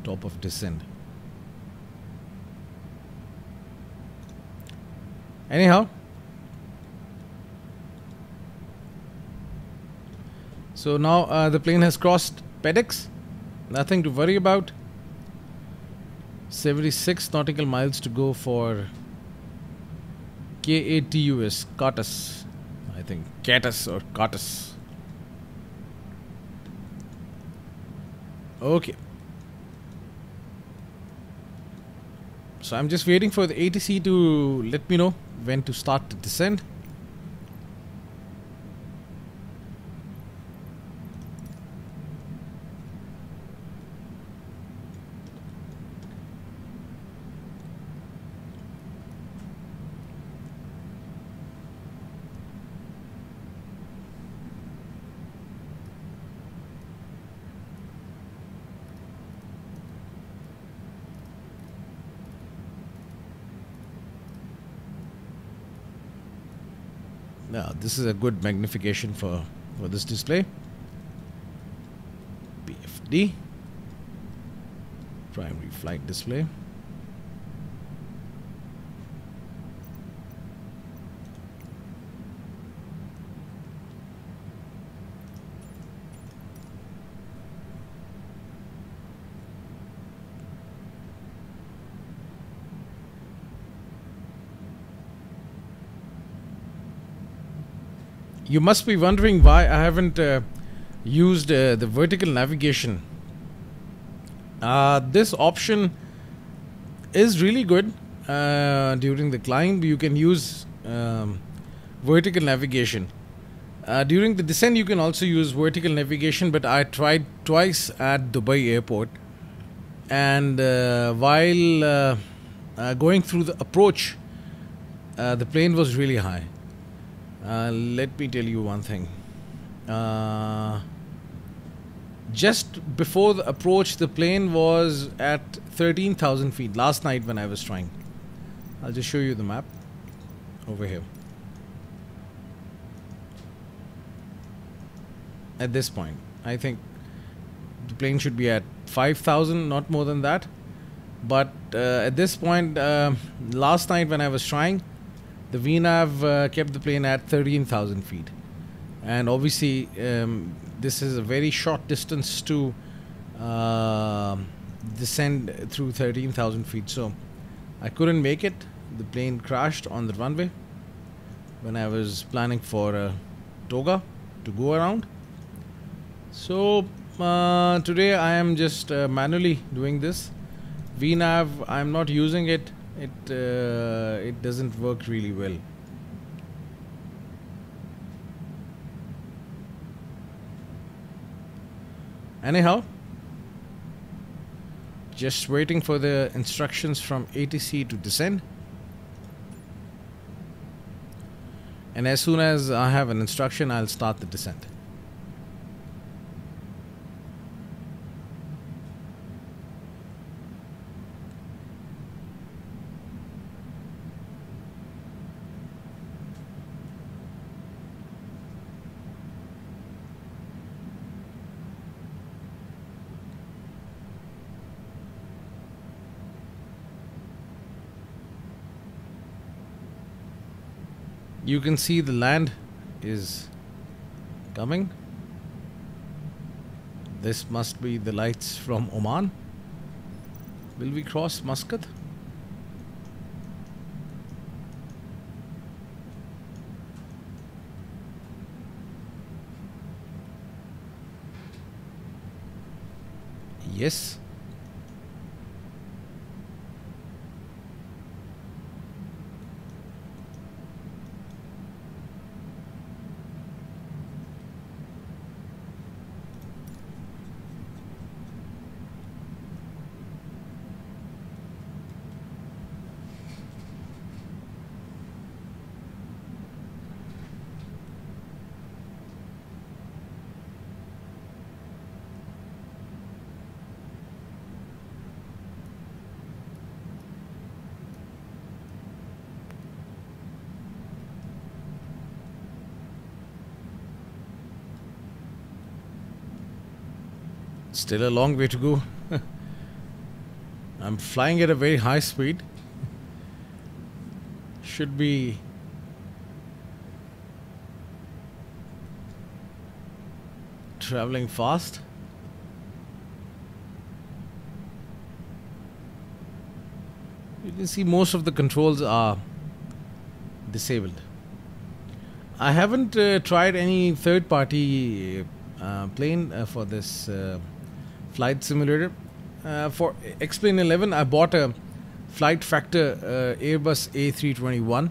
top of descent. Anyhow, so now the plane has crossed Pedex. Nothing to worry about. 76 nautical miles to go for KATUS, Katus. I think Katus or Katus. Okay. So I'm just waiting for the ATC to let me know when to start the descent. Now this is a good magnification for this display. PFD, primary flight display. You must be wondering why I haven't used the vertical navigation. This option is really good during the climb. You can use vertical navigation. During the descent you can also use vertical navigation, but I tried twice at Dubai airport, and while going through the approach, the plane was really high. Let me tell you one thing. Just before the approach, the plane was at 13,000 feet last night when I was trying. I'll just show you the map over here. At this point, I think the plane should be at 5,000, not more than that. But at this point, last night when I was trying, the VNAV kept the plane at 13,000 feet. And obviously, this is a very short distance to descend through 13,000 feet. So I couldn't make it. The plane crashed on the runway when I was planning for Toga to go around. So today I am just manually doing this. VNAV, I'm not using it. It doesn't work really well. Anyhow, just waiting for the instructions from ATC to descend. And as soon as I have an instruction, I'll start the descent. You can see the land is coming. This must be the lights from Oman. Will we cross Muscat? Yes. Still a long way to go. I'm flying at a very high speed. Should be traveling fast. You can see most of the controls are disabled. I haven't tried any third-party plane for this flight simulator. For X-Plane 11, I bought a Flight Factor Airbus A321.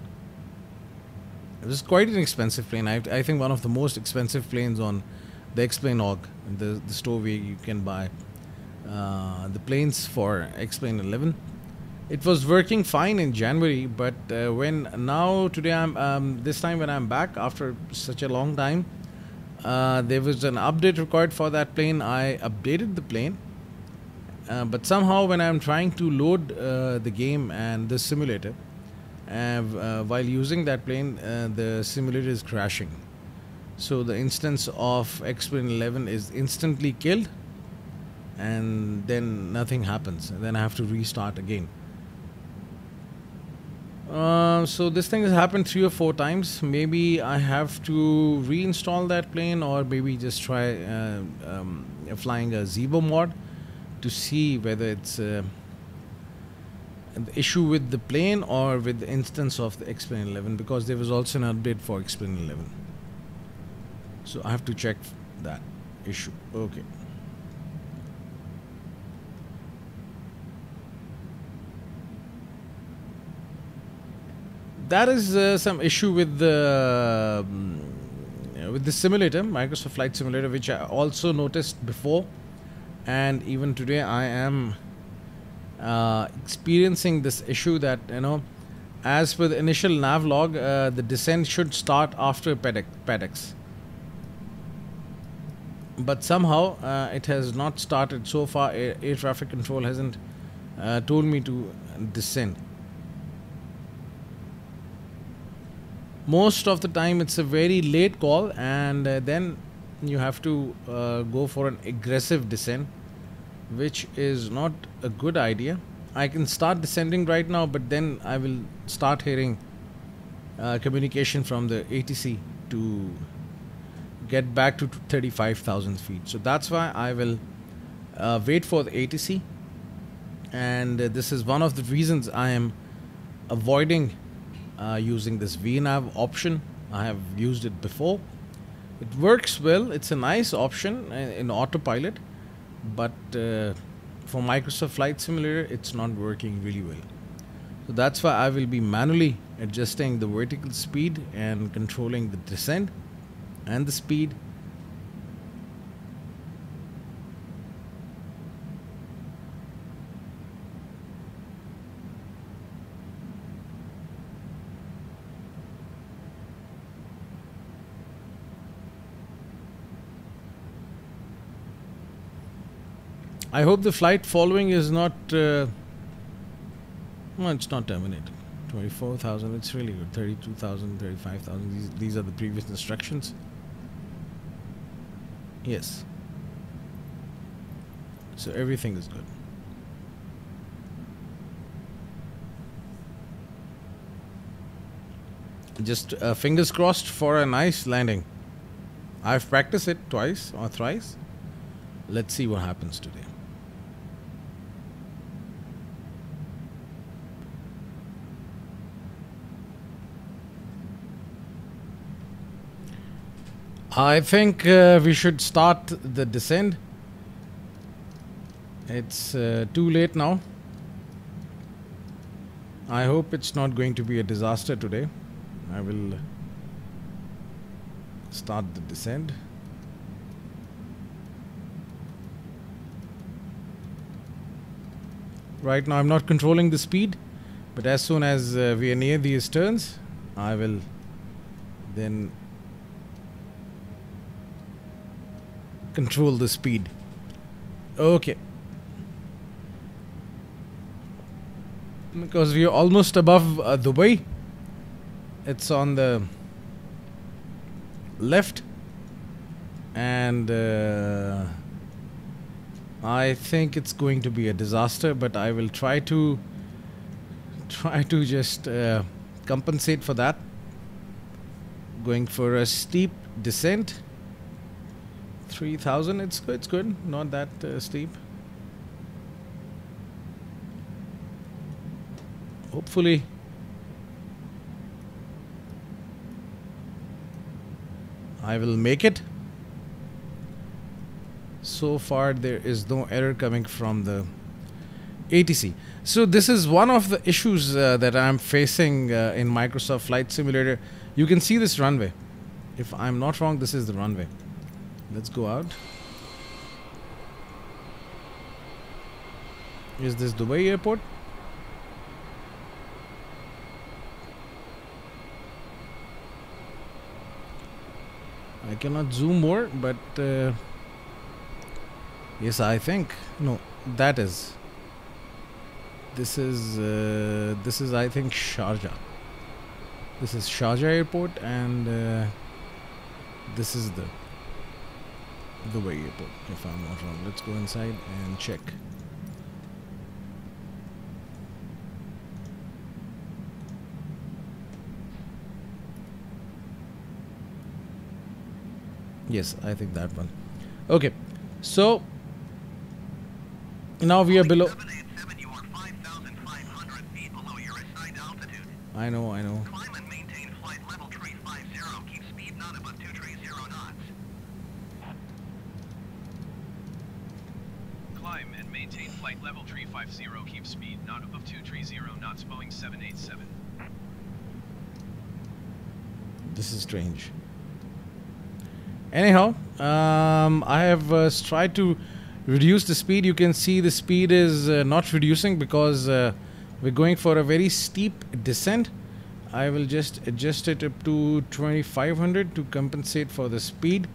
It was quite an expensive plane. I think one of the most expensive planes on the X-Plane org, the store where you can buy the planes for X-Plane 11. It was working fine in January, but today I'm this time when I'm back after such a long time, there was an update required for that plane. I updated the plane, but somehow when I'm trying to load the game and the simulator, while using that plane, the simulator is crashing. So the instance of X-Plane 11 is instantly killed, and then nothing happens. And then I have to restart again. So this thing has happened 3 or 4 times. Maybe I have to reinstall that plane, or maybe just try flying a Zebo mod to see whether it's an issue with the plane or with the instance of the X-Plane 11, because there was also an update for X-Plane 11. So I have to check that issue. Okay. That is some issue with the simulator, Microsoft Flight Simulator, which I also noticed before, and even today I am experiencing this issue that, you know, as per the initial nav log, the descent should start after PADX. But somehow it has not started so far. Air traffic control hasn't told me to descend. Most of the time it's a very late call, and then you have to go for an aggressive descent, which is not a good idea. I can start descending right now, but then I will start hearing communication from the ATC to get back to 35,000 feet. So that's why I will wait for the ATC, and this is one of the reasons I am avoiding using this VNAV option. I have used it before. It works well. It's a nice option in Autopilot, but for Microsoft Flight Simulator it's not working really well. So that's why I will be manually adjusting the vertical speed and controlling the descent and the speed. I hope the flight following is not well, it's not terminated. 24,000, it's really good. 32,000, 35,000, these are the previous instructions. Yes, so everything is good. Just fingers crossed for a nice landing. I've practiced it twice or thrice. Let's see what happens today. I think we should start the descent. It's too late now. I hope it's not going to be a disaster today. I will start the descent. Right now I'm not controlling the speed, but as soon as we are near these turns, I will then control the speed. Okay, because we are almost above Dubai. It's on the left, and I think it's going to be a disaster, but I will try to just compensate for that, going for a steep descent. 3,000, it's good, not that steep. Hopefully I will make it. So far there is no error coming from the ATC. So this is one of the issues that I'm facing in Microsoft Flight Simulator. You can see this runway. If I'm not wrong, this is the runway. Let's go out. Is this Dubai airport? I cannot zoom more, but yes, I think no, that is. This is I think Sharjah. This is Sharjah Airport, and this is the Dubai Airport, if I'm not wrong. Let's go inside and check. Yes, I think that one. Okay, so now we are below. 787, you are 5,500 feet below your assigned altitude. I know. Climb and maintain flight level 350. Keep speed not above 230 knots. Climb and maintain flight level 350. Keep speed not above 230 knots. Boeing 787. This is strange. Anyhow, I have tried to reduce the speed. You can see the speed is not reducing because we're going for a very steep descent. I will just adjust it up to 2500 to compensate for the speed,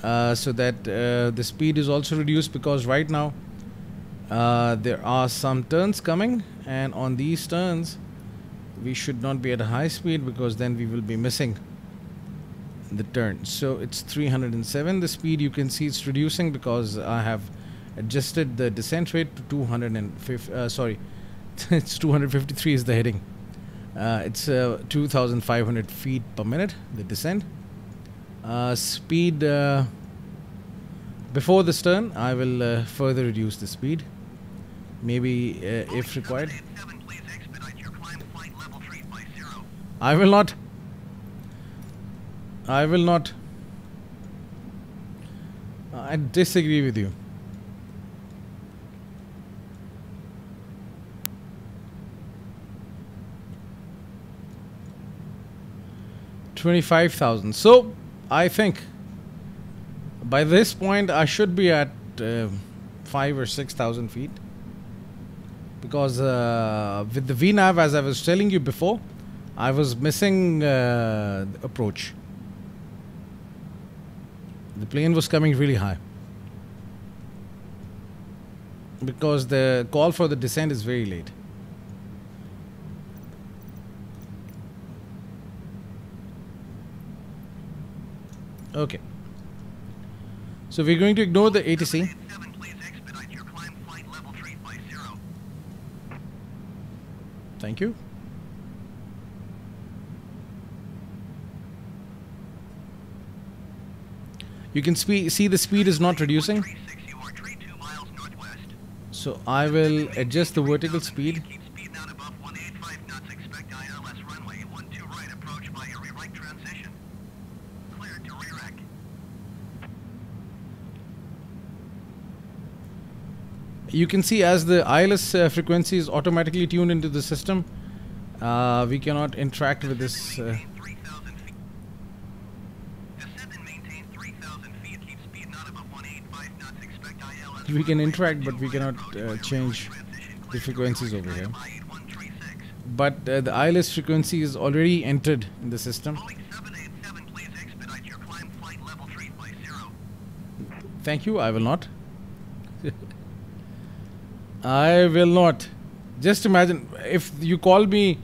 so that the speed is also reduced, because right now there are some turns coming, and on these turns we should not be at a high speed, because then we will be missing the turn. So it's 307. The speed, you can see it's reducing because I have adjusted the descent rate to 250. Sorry, it's 253 is the heading. It's 2,500 feet per minute, the descent. Speed before this turn, I will further reduce the speed, maybe if required. 787, please expedite your climb flight level 350. I will not. I disagree with you. $25,000. So I think by this point I should be at 5,000 or 6,000 feet, because with the VNAV, as I was telling you before, I was missing the approach. The plane was coming really high because the call for the descent is very late. Okay, so we're going to ignore the ATC. 787, please expedite your climb flight level 350. Thank you. You can see the speed is not reducing. 36, you are 32 miles northwest. So I will adjust the vertical speed. Keep speed not above 185 knots. Expect ILS runway 12 right approach by your right transition. Cleared to re-rec. You can see as the ILS frequency is automatically tuned into the system, we cannot interact with this. Maintain 3,000 feet. Descend and maintain 3,000 feet. Keep speed not above 185 knots. Expect ILS We can runway interact, but we 12 cannot right approach by your change right transition. the Cleared to frequencies re-rec. over here. By 8136. But the ILS frequency is already entered in the system. Boeing 787, please expedite your climb flight level 350. Thank you. I will not. I will not. Just imagine if you call me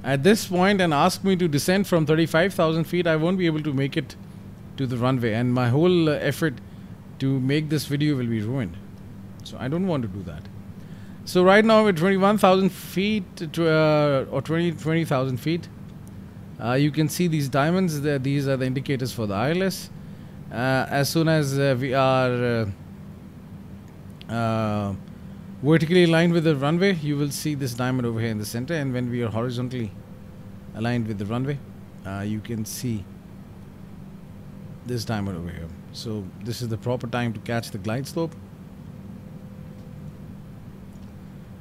at this point and ask me to descend from 35,000 feet, I won't be able to make it to the runway, and my whole effort to make this video will be ruined. So I don't want to do that. So right now we're 21,000 feet or 20,000 feet. You can see these diamonds. These are the indicators for the ILS. As soon as we are vertically aligned with the runway, you will see this diamond over here in the center, and when we are horizontally aligned with the runway, you can see this diamond over here. So this is the proper time to catch the glide slope.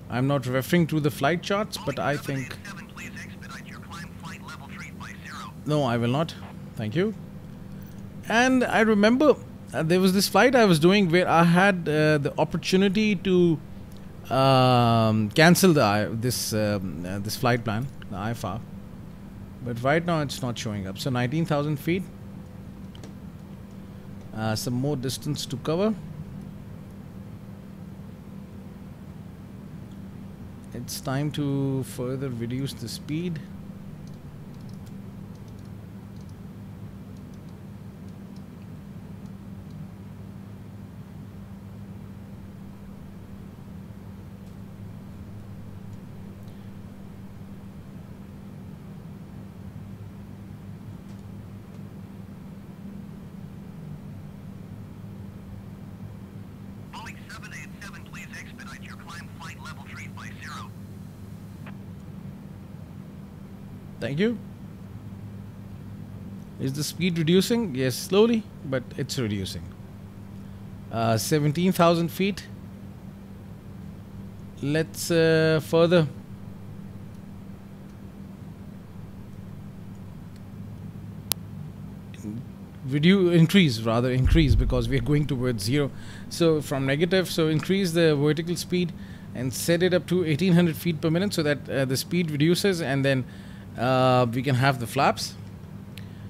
I'm not referring to the flight charts, but I think... 787, please expedite your climb flight level 350. No, I will not. Thank you. And I remember there was this flight I was doing where I had the opportunity to cancel this flight plan, the IFR. But right now it's not showing up. So 19,000 feet. Some more distance to cover. It's time to further reduce the speed. Thank you. Is the speed reducing? Yes, slowly, but it's reducing. 17,000 feet. Let's further increase because we are going towards zero. So from negative, so increase the vertical speed and set it up to 1800 feet per minute so that the speed reduces, and then we can have the flaps.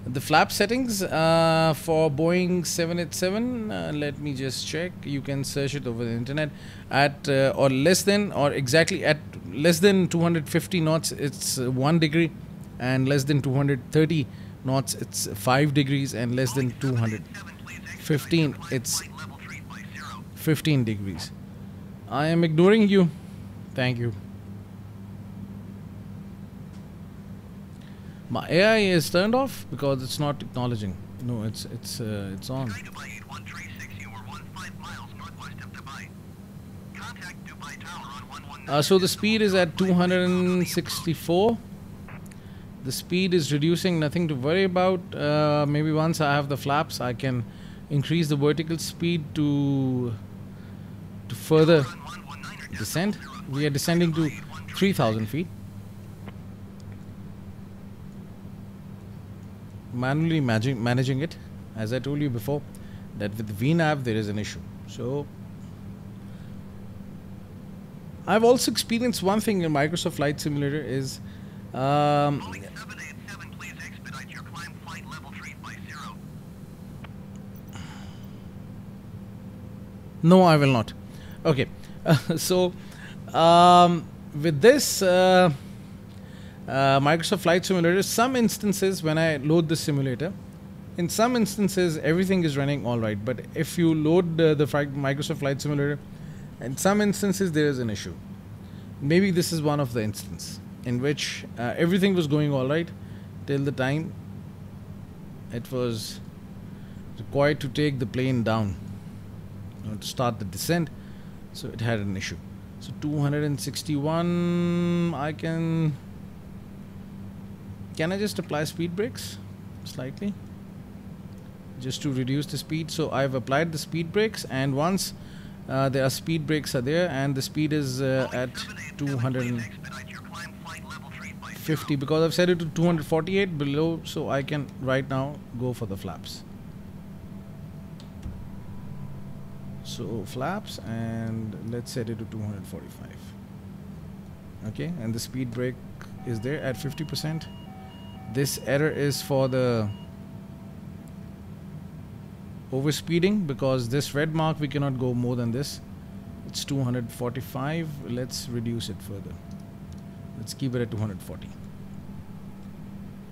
The flap settings for Boeing 787, let me just check. You can search it over the internet at or less than, or exactly at less than 250 knots it's 1 degree, and less than 230 knots it's 5 degrees, and less than 215 it's 15 degrees. I am ignoring you. Thank you. My AI is turned off because it's not acknowledging. No, it's on. So the speed is at 264. The speed is reducing, nothing to worry about. Maybe once I have the flaps, I can increase the vertical speed to further descend. We are descending to 3,000 feet. Manually managing it, as I told you before, that with VNAV there is an issue. So I've also experienced one thing in Microsoft Flight Simulator is no, I will not. Okay. So with this Microsoft Flight Simulator, some instances when I load the simulator, in some instances everything is running alright, but if you load the Microsoft Flight Simulator, in some instances there is an issue. Maybe this is one of the instances in which everything was going alright till the time it was required to take the plane down, to start the descent, so it had an issue. So 261, can I just apply speed brakes slightly just to reduce the speed? So I've applied the speed brakes, and once there are speed brakes are there and the speed is at 250, because I've set it to 248 below, so I can right now go for the flaps. So flaps, and let's set it to 245. Okay, and the speed brake is there at 50%. This error is for the overspeeding, because this red mark we cannot go more than this. It's 245. Let's reduce it further. Let's keep it at 240.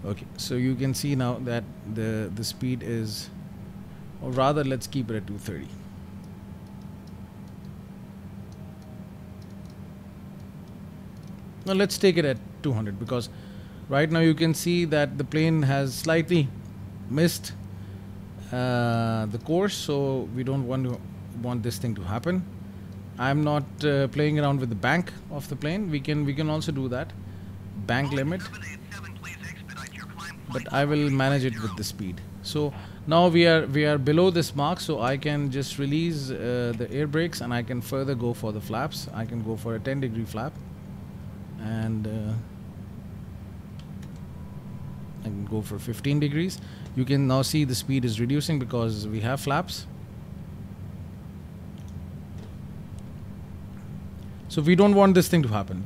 Okay, so you can see now that the speed is, or rather let's keep it at 230. Now let's take it at 200, because right now you can see that the plane has slightly missed the course, so we don't want this thing to happen. I'm not playing around with the bank of the plane. We can also do that, bank limit, but I will manage it with the speed. So now we are below this mark, so I can just release the air brakes and I can further go for the flaps. I can go for a 10-degree flap, and I can go for 15 degrees. You can now see the speed is reducing because we have flaps. So we don't want this thing to happen.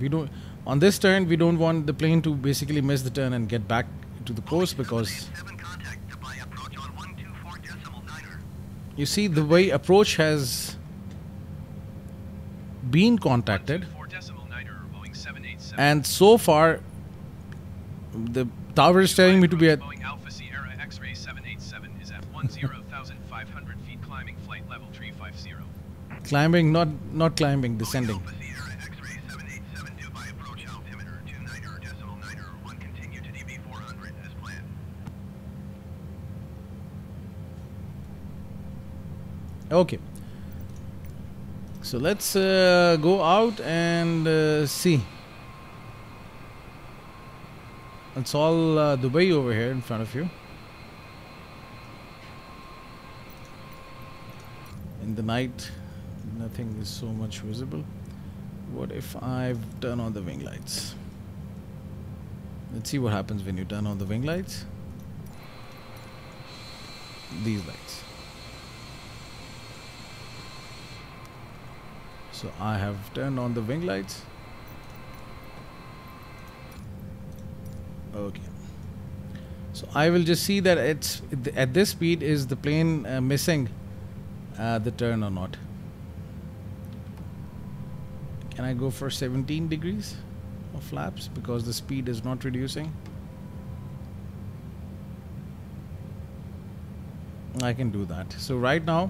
On this turn, we don't want the plane to basically miss the turn and get back to the course, because you see the way approach has been contacted, and so far the tower is telling me to be at Boeing Alpha Sierra X-ray 787 is at 10,500 feet, climbing flight level 350. climbing, not climbing, descending. Okay, so let's go out and see. It's all Dubai over here in front of you. In the night, nothing is so much visible. What if I've turned on the wing lights? Let's see what happens when you turn on the wing lights. These lights. So I have turned on the wing lights. Okay. So I will just see that it's at this speed, is the plane missing the turn or not. Can I go for 17 degrees of flaps because the speed is not reducing? I can do that. So right now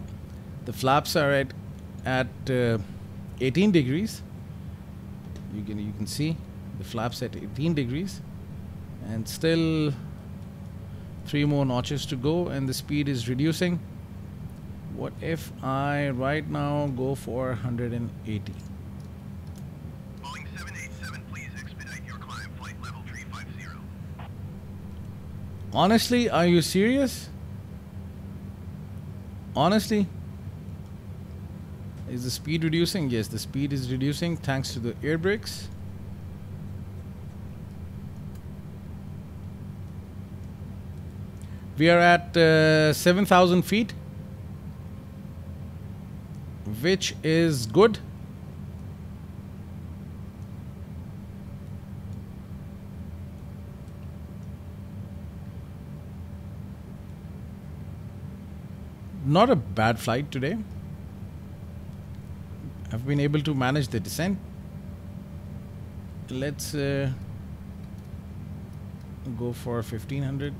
the flaps are at 18 degrees. You can see the flaps at 18 degrees, and still 3 more notches to go, and the speed is reducing. What if I right now go for 180? Boeing 787, please expedite your climb flight level 350. Honestly, are you serious? Honestly? Is the speed reducing? Yes, the speed is reducing thanks to the air brakes. We are at 7,000 feet, which is good. Not a bad flight today. I've been able to manage the descent. Let's go for 1500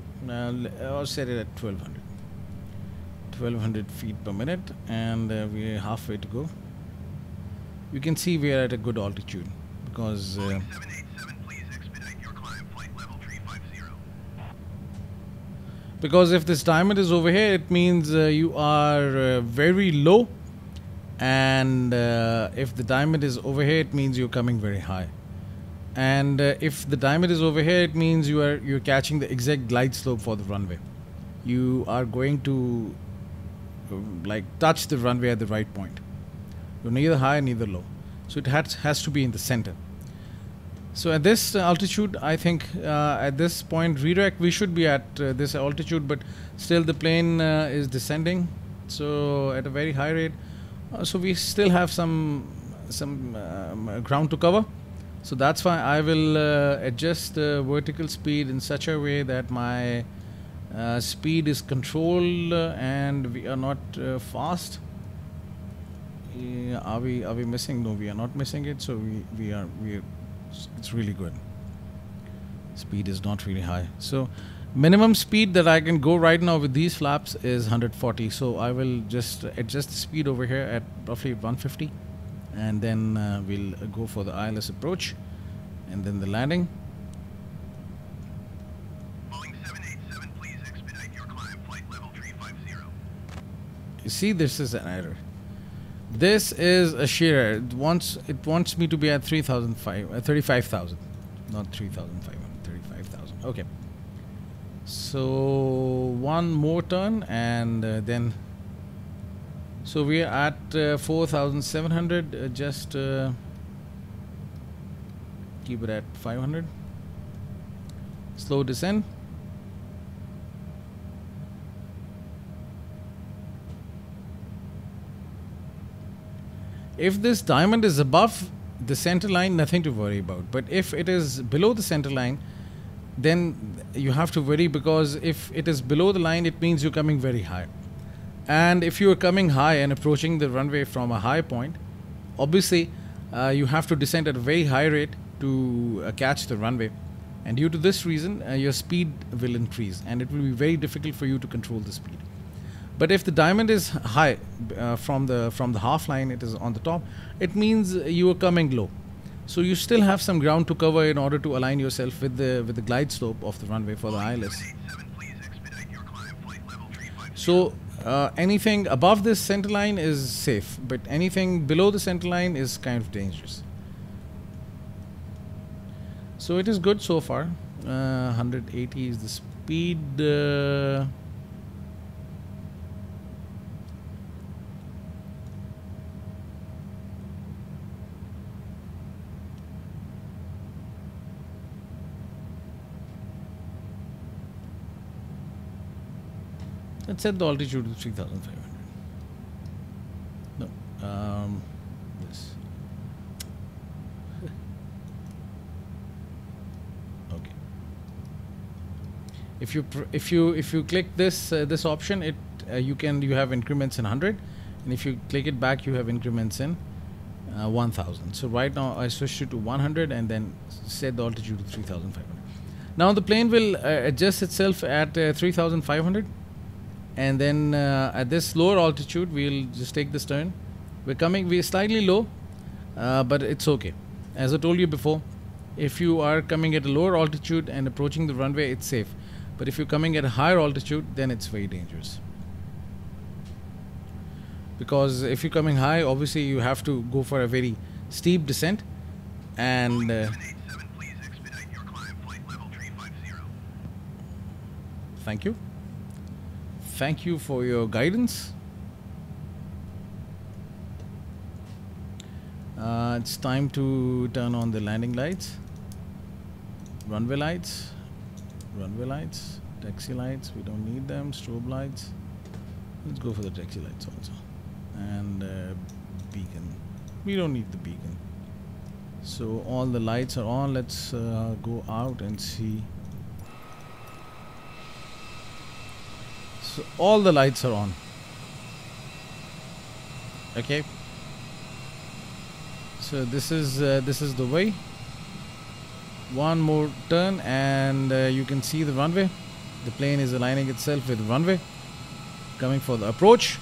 or set it at 1200 feet per minute, and we're halfway to go. You can see we are at a good altitude because Boeing 787, please expedite your climb flight level 350. because if this diamond is over here, it means you are very low, and if the diamond is over here, it means you're coming very high. And if the diamond is over here, it means you're catching the exact glide slope for the runway. You are going to like touch the runway at the right point. You're neither high neither low, so it has to be in the center. So at this altitude, I think at this point redirect we should be at this altitude, but still the plane is descending, so at a very high rate. So we still have some ground to cover. So that's why I will adjust the vertical speed in such a way that my speed is controlled and we are not fast. Are we missing? No, we are not missing it. So we are it's really good. Speed is not really high. So minimum speed that I can go right now with these flaps is 140. So I will just adjust the speed over here at roughly 150. And then we'll go for the ILS approach and then the landing. Boeing 787, please expedite your climb flight level 350. You see, this is an error. This is a sheer error. It wants me to be at 35,000, not 3,500, 35,000. Okay. So one more turn and then. So we are at 4,700. Just keep it at 500. Slow descent. If this diamond is above the center line, nothing to worry about. But if it is below the center line, then you have to worry, because if it is below the line, it means you're coming very high. And if you are coming high and approaching the runway from a high point, obviously you have to descend at a very high rate to catch the runway. And due to this reason, your speed will increase and it will be very difficult for you to control the speed. But if the diamond is high from the half line, it is on the top, it means you are coming low. So you still have some ground to cover in order to align yourself with the glide slope of the runway for the ILS. 787, please expedite your climb flight level 350. So anything above this center line is safe, but anything below the center line is kind of dangerous. So it is good so far. 180 is the speed. Let's set the altitude to 3,500. No, this. Okay. If you click this this option, it you have increments in 100, and if you click it back, you have increments in 1,000. So right now I switched it to 100 and then set the altitude to 3,500. Now the plane will adjust itself at 3,500. And then at this lower altitude, we'll just take this turn. We're slightly low, but it's okay. As I told you before, if you are coming at a lower altitude and approaching the runway, it's safe. But if you're coming at a higher altitude, then it's very dangerous. Because if you're coming high, obviously you have to go for a very steep descent. And thank you. Thank you for your guidance. It's time to turn on the landing lights, runway lights, taxi lights. We don't need them. Strobe lights. Let's go for the taxi lights also. And beacon. We don't need the beacon. So all the lights are on. Let's go out and see. So all the lights are on. Okay. So this is the way. One more turn and you can see the runway. The plane is aligning itself with the runway, coming for the approach.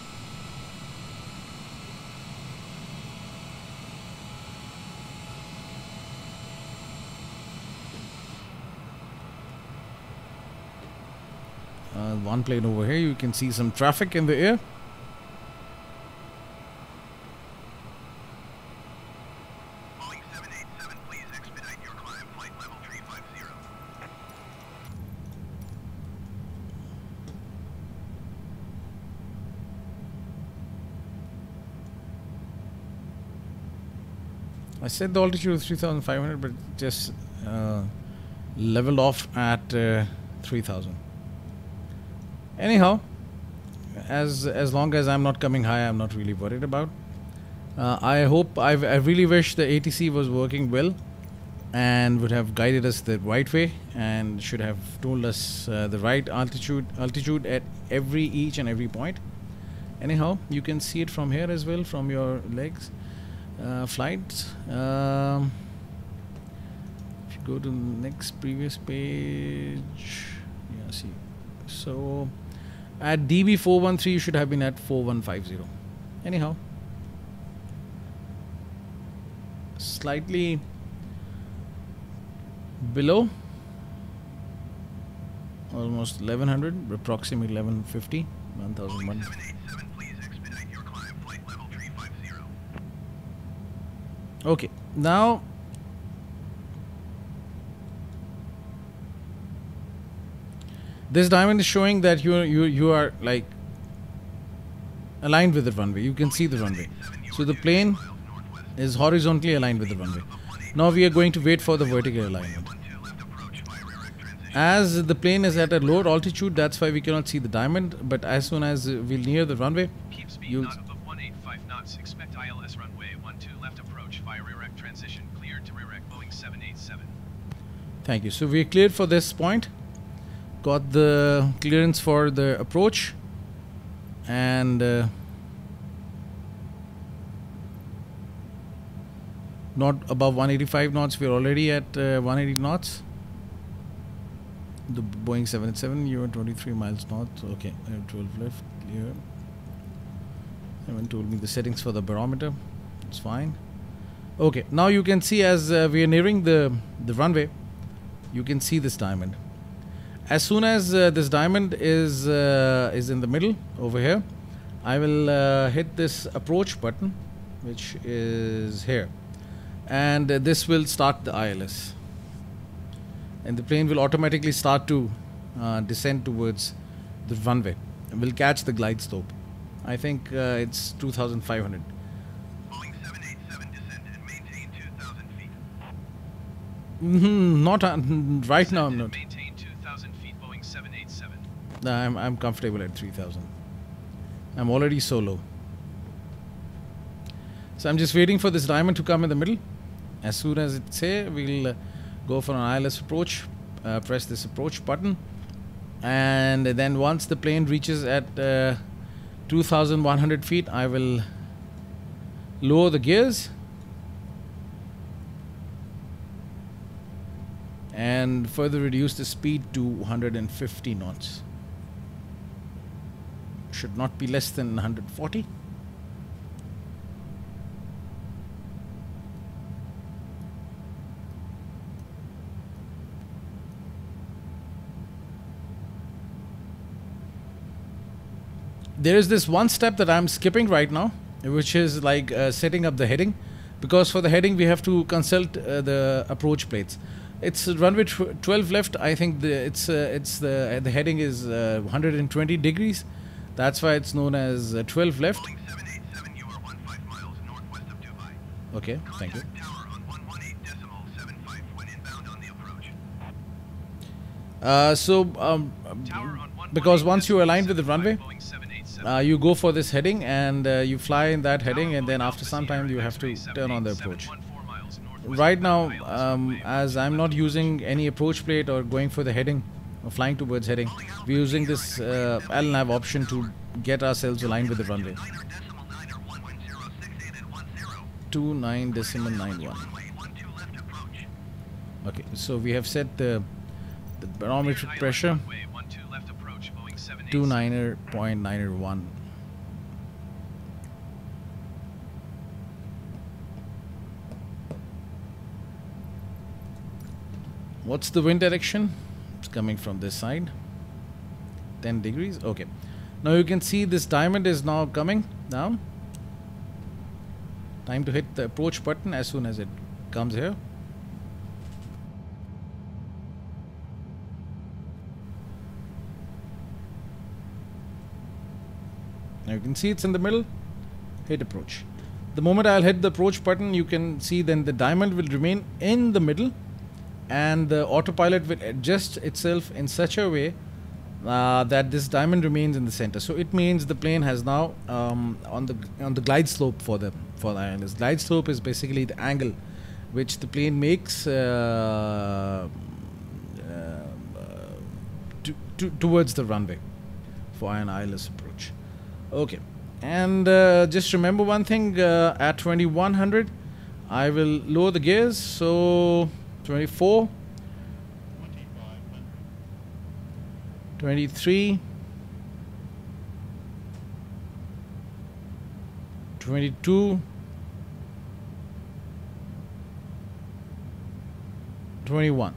One plane over here, you can see some traffic in the air. Boeing 787, please expedite your climb, flight level 350. I set the altitude of 3,500, but just leveled off at 3,000. Anyhow, as long as I'm not coming high, I'm not really worried about. I really wish the ATC was working well and would have guided us the right way and should have told us the right altitude at each and every point. Anyhow, you can see it from here as well, from your legs. Flights. If you go to the next previous page, yeah, see. So at DB 413, you should have been at 4150. Anyhow, slightly below, almost 1100, approximately 1150, 1001. Okay, now this diamond is showing that you are like aligned with the runway. You can see the runway. So the plane is horizontally aligned with the runway. Now we are going to wait for the vertical alignment. As the plane is at a lower altitude, that's why we cannot see the diamond. But as soon as we'll near the runway, keep speed not above 185 knots. Expect ILS runway 12 left approach via rear transition. Cleared to rear Boeing 787. Thank you. So we are cleared for this point. Got the clearance for the approach, and not above 185 knots. We're already at 180 knots. The Boeing 787, you're 23 miles north. Okay, I have 12 left. Clear. Haven't told me the settings for the barometer. It's fine. Okay, now you can see as we are nearing the runway, you can see this diamond. As soon as this diamond is in the middle over here, I will hit this approach button, which is here, and this will start the ILS. and the plane will automatically start to descend towards the runway. Will catch the glide slope. I think it's 2,500. Boeing 787 descend and maintain 2,000 feet. Not right now. I'm not. Maintain 2,000 feet, Boeing 787. No, I'm comfortable at 3,000. I'm already so low. So I'm just waiting for this diamond to come in the middle. As soon as it say, we'll go for an ILS approach. Press this approach button, and then once the plane reaches at 2,100 feet, I will lower the gears and further reduce the speed to 150 knots. Should not be less than 140. There is this one step that I'm skipping right now, which is like setting up the heading, because for the heading we have to consult the approach plates. It's runway 12 left. I think the heading is 120 degrees. That's why it's known as 12 left. Boeing 787, you are 15 miles northwest of Dubai. Okay, thank you. Contact tower on 118.75 when inbound on the approach. Tower on Because once you align with the 118.75, runway, Boeing 787. you go for this heading and you fly in that heading, and then after some time you have to turn on the approach. Right now, as I'm not using any approach plate or going for the heading or flying towards heading, we're using this LNAV option to get ourselves aligned with the runway. 29.91. Okay, so we have set the barometric pressure 29.91. What's the wind direction? It's coming from this side. 10 degrees. Okay. Now you can see this diamond is now coming down. Time to hit the approach button as soon as it comes here. Now you can see it's in the middle. Hit approach. The moment I'll hit the approach button, you can see then the diamond will remain in the middle, and the autopilot will adjust itself in such a way that this diamond remains in the center. So it means the plane has now on the glide slope for the ILS. Glide slope is basically the angle which the plane makes towards the runway for an ILS approach. Okay, and just remember one thing, at 2100 I will lower the gears, so 24, 23, 22, 21.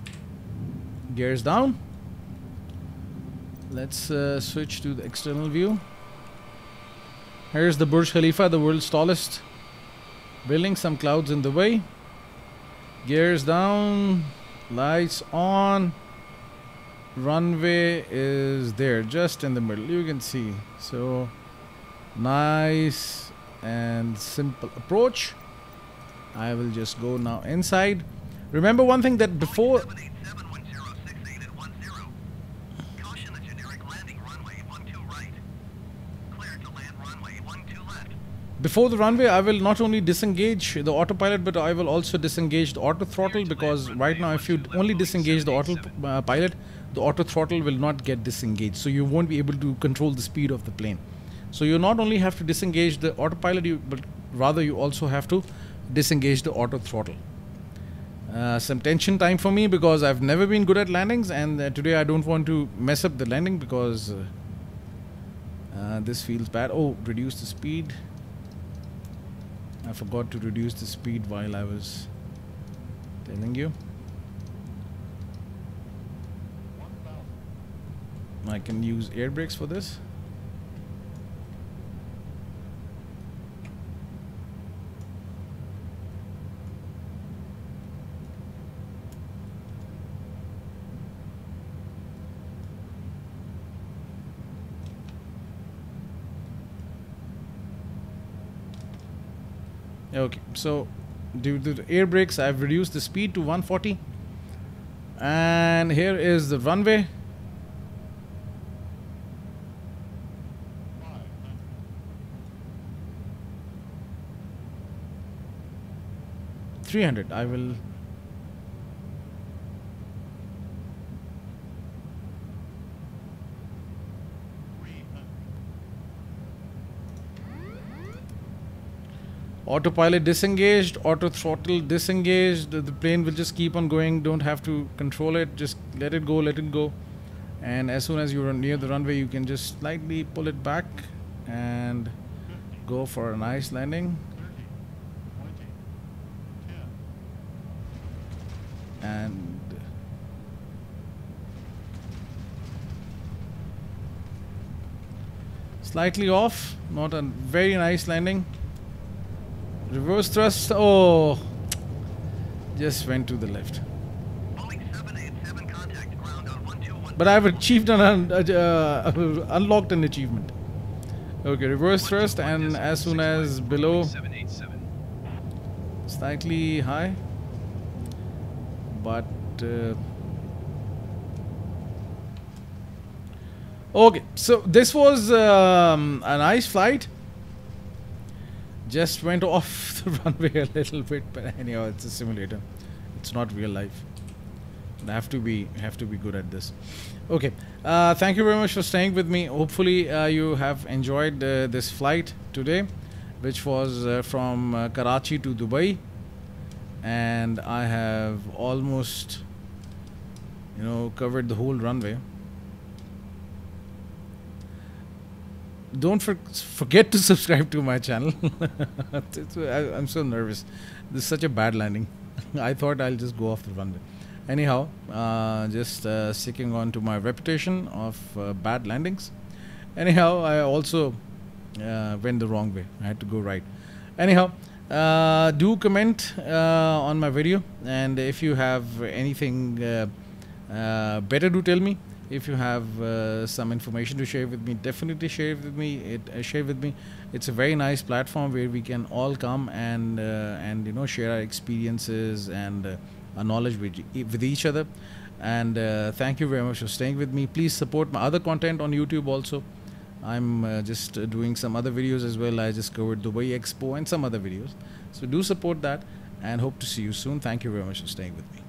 Gears down. Let's switch to the external view. Here's the Burj Khalifa, the world's tallest building. Some clouds in the way. Gears down. Lights on. Runway is there, just in the middle. You can see. So, nice and simple approach. I will just go now inside. Remember one thing, that before... Before the runway, I will not only disengage the autopilot, but I will also disengage the auto throttle, because right now if you only disengage the autopilot, the auto throttle will not get disengaged. So you won't be able to control the speed of the plane. So you not only have to disengage the autopilot, but rather you also have to disengage the auto throttle. Some tension time for me, because I've never been good at landings, and today I don't want to mess up the landing, because this feels bad. Oh, reduce the speed. I forgot to reduce the speed while I was telling you. I can use air brakes for this. Okay, so due to the air brakes, I've reduced the speed to 140, and here is the runway. 300. I will. Autopilot disengaged, auto throttle disengaged. The plane will just keep on going. Don't have to control it. Just let it go, let it go. And as soon as you're near the runway, you can just slightly pull it back and go for a nice landing. And slightly off, not a very nice landing. Reverse thrust, oh, just went to the left. Boeing 787 contact ground on 121. But I've achieved unlocked an achievement. Okay, reverse thrust, and as soon as below, 787. slightly high, but okay. So this was a nice flight. Just went off the runway a little bit, but anyhow, it's a simulator. It's not real life. I have to be good at this. Okay, thank you very much for staying with me. Hopefully you have enjoyed this flight today, which was from Karachi to Dubai, and I have almost, covered the whole runway. Don't forget to subscribe to my channel. I'm so nervous. This is such a bad landing. I thought I'll just go off the runway. Anyhow, just sticking on to my reputation of bad landings. Anyhow, I also went the wrong way. I had to go right. Anyhow, do comment on my video, and if you have anything better, do tell me. If you have some information to share with me, definitely share it with me. Share with me. It's a very nice platform where we can all come and share our experiences and our knowledge with each other. And thank you very much for staying with me. Please support my other content on YouTube also. I'm just doing some other videos as well. I just covered Dubai Expo and some other videos. So do support that, and hope to see you soon. Thank you very much for staying with me.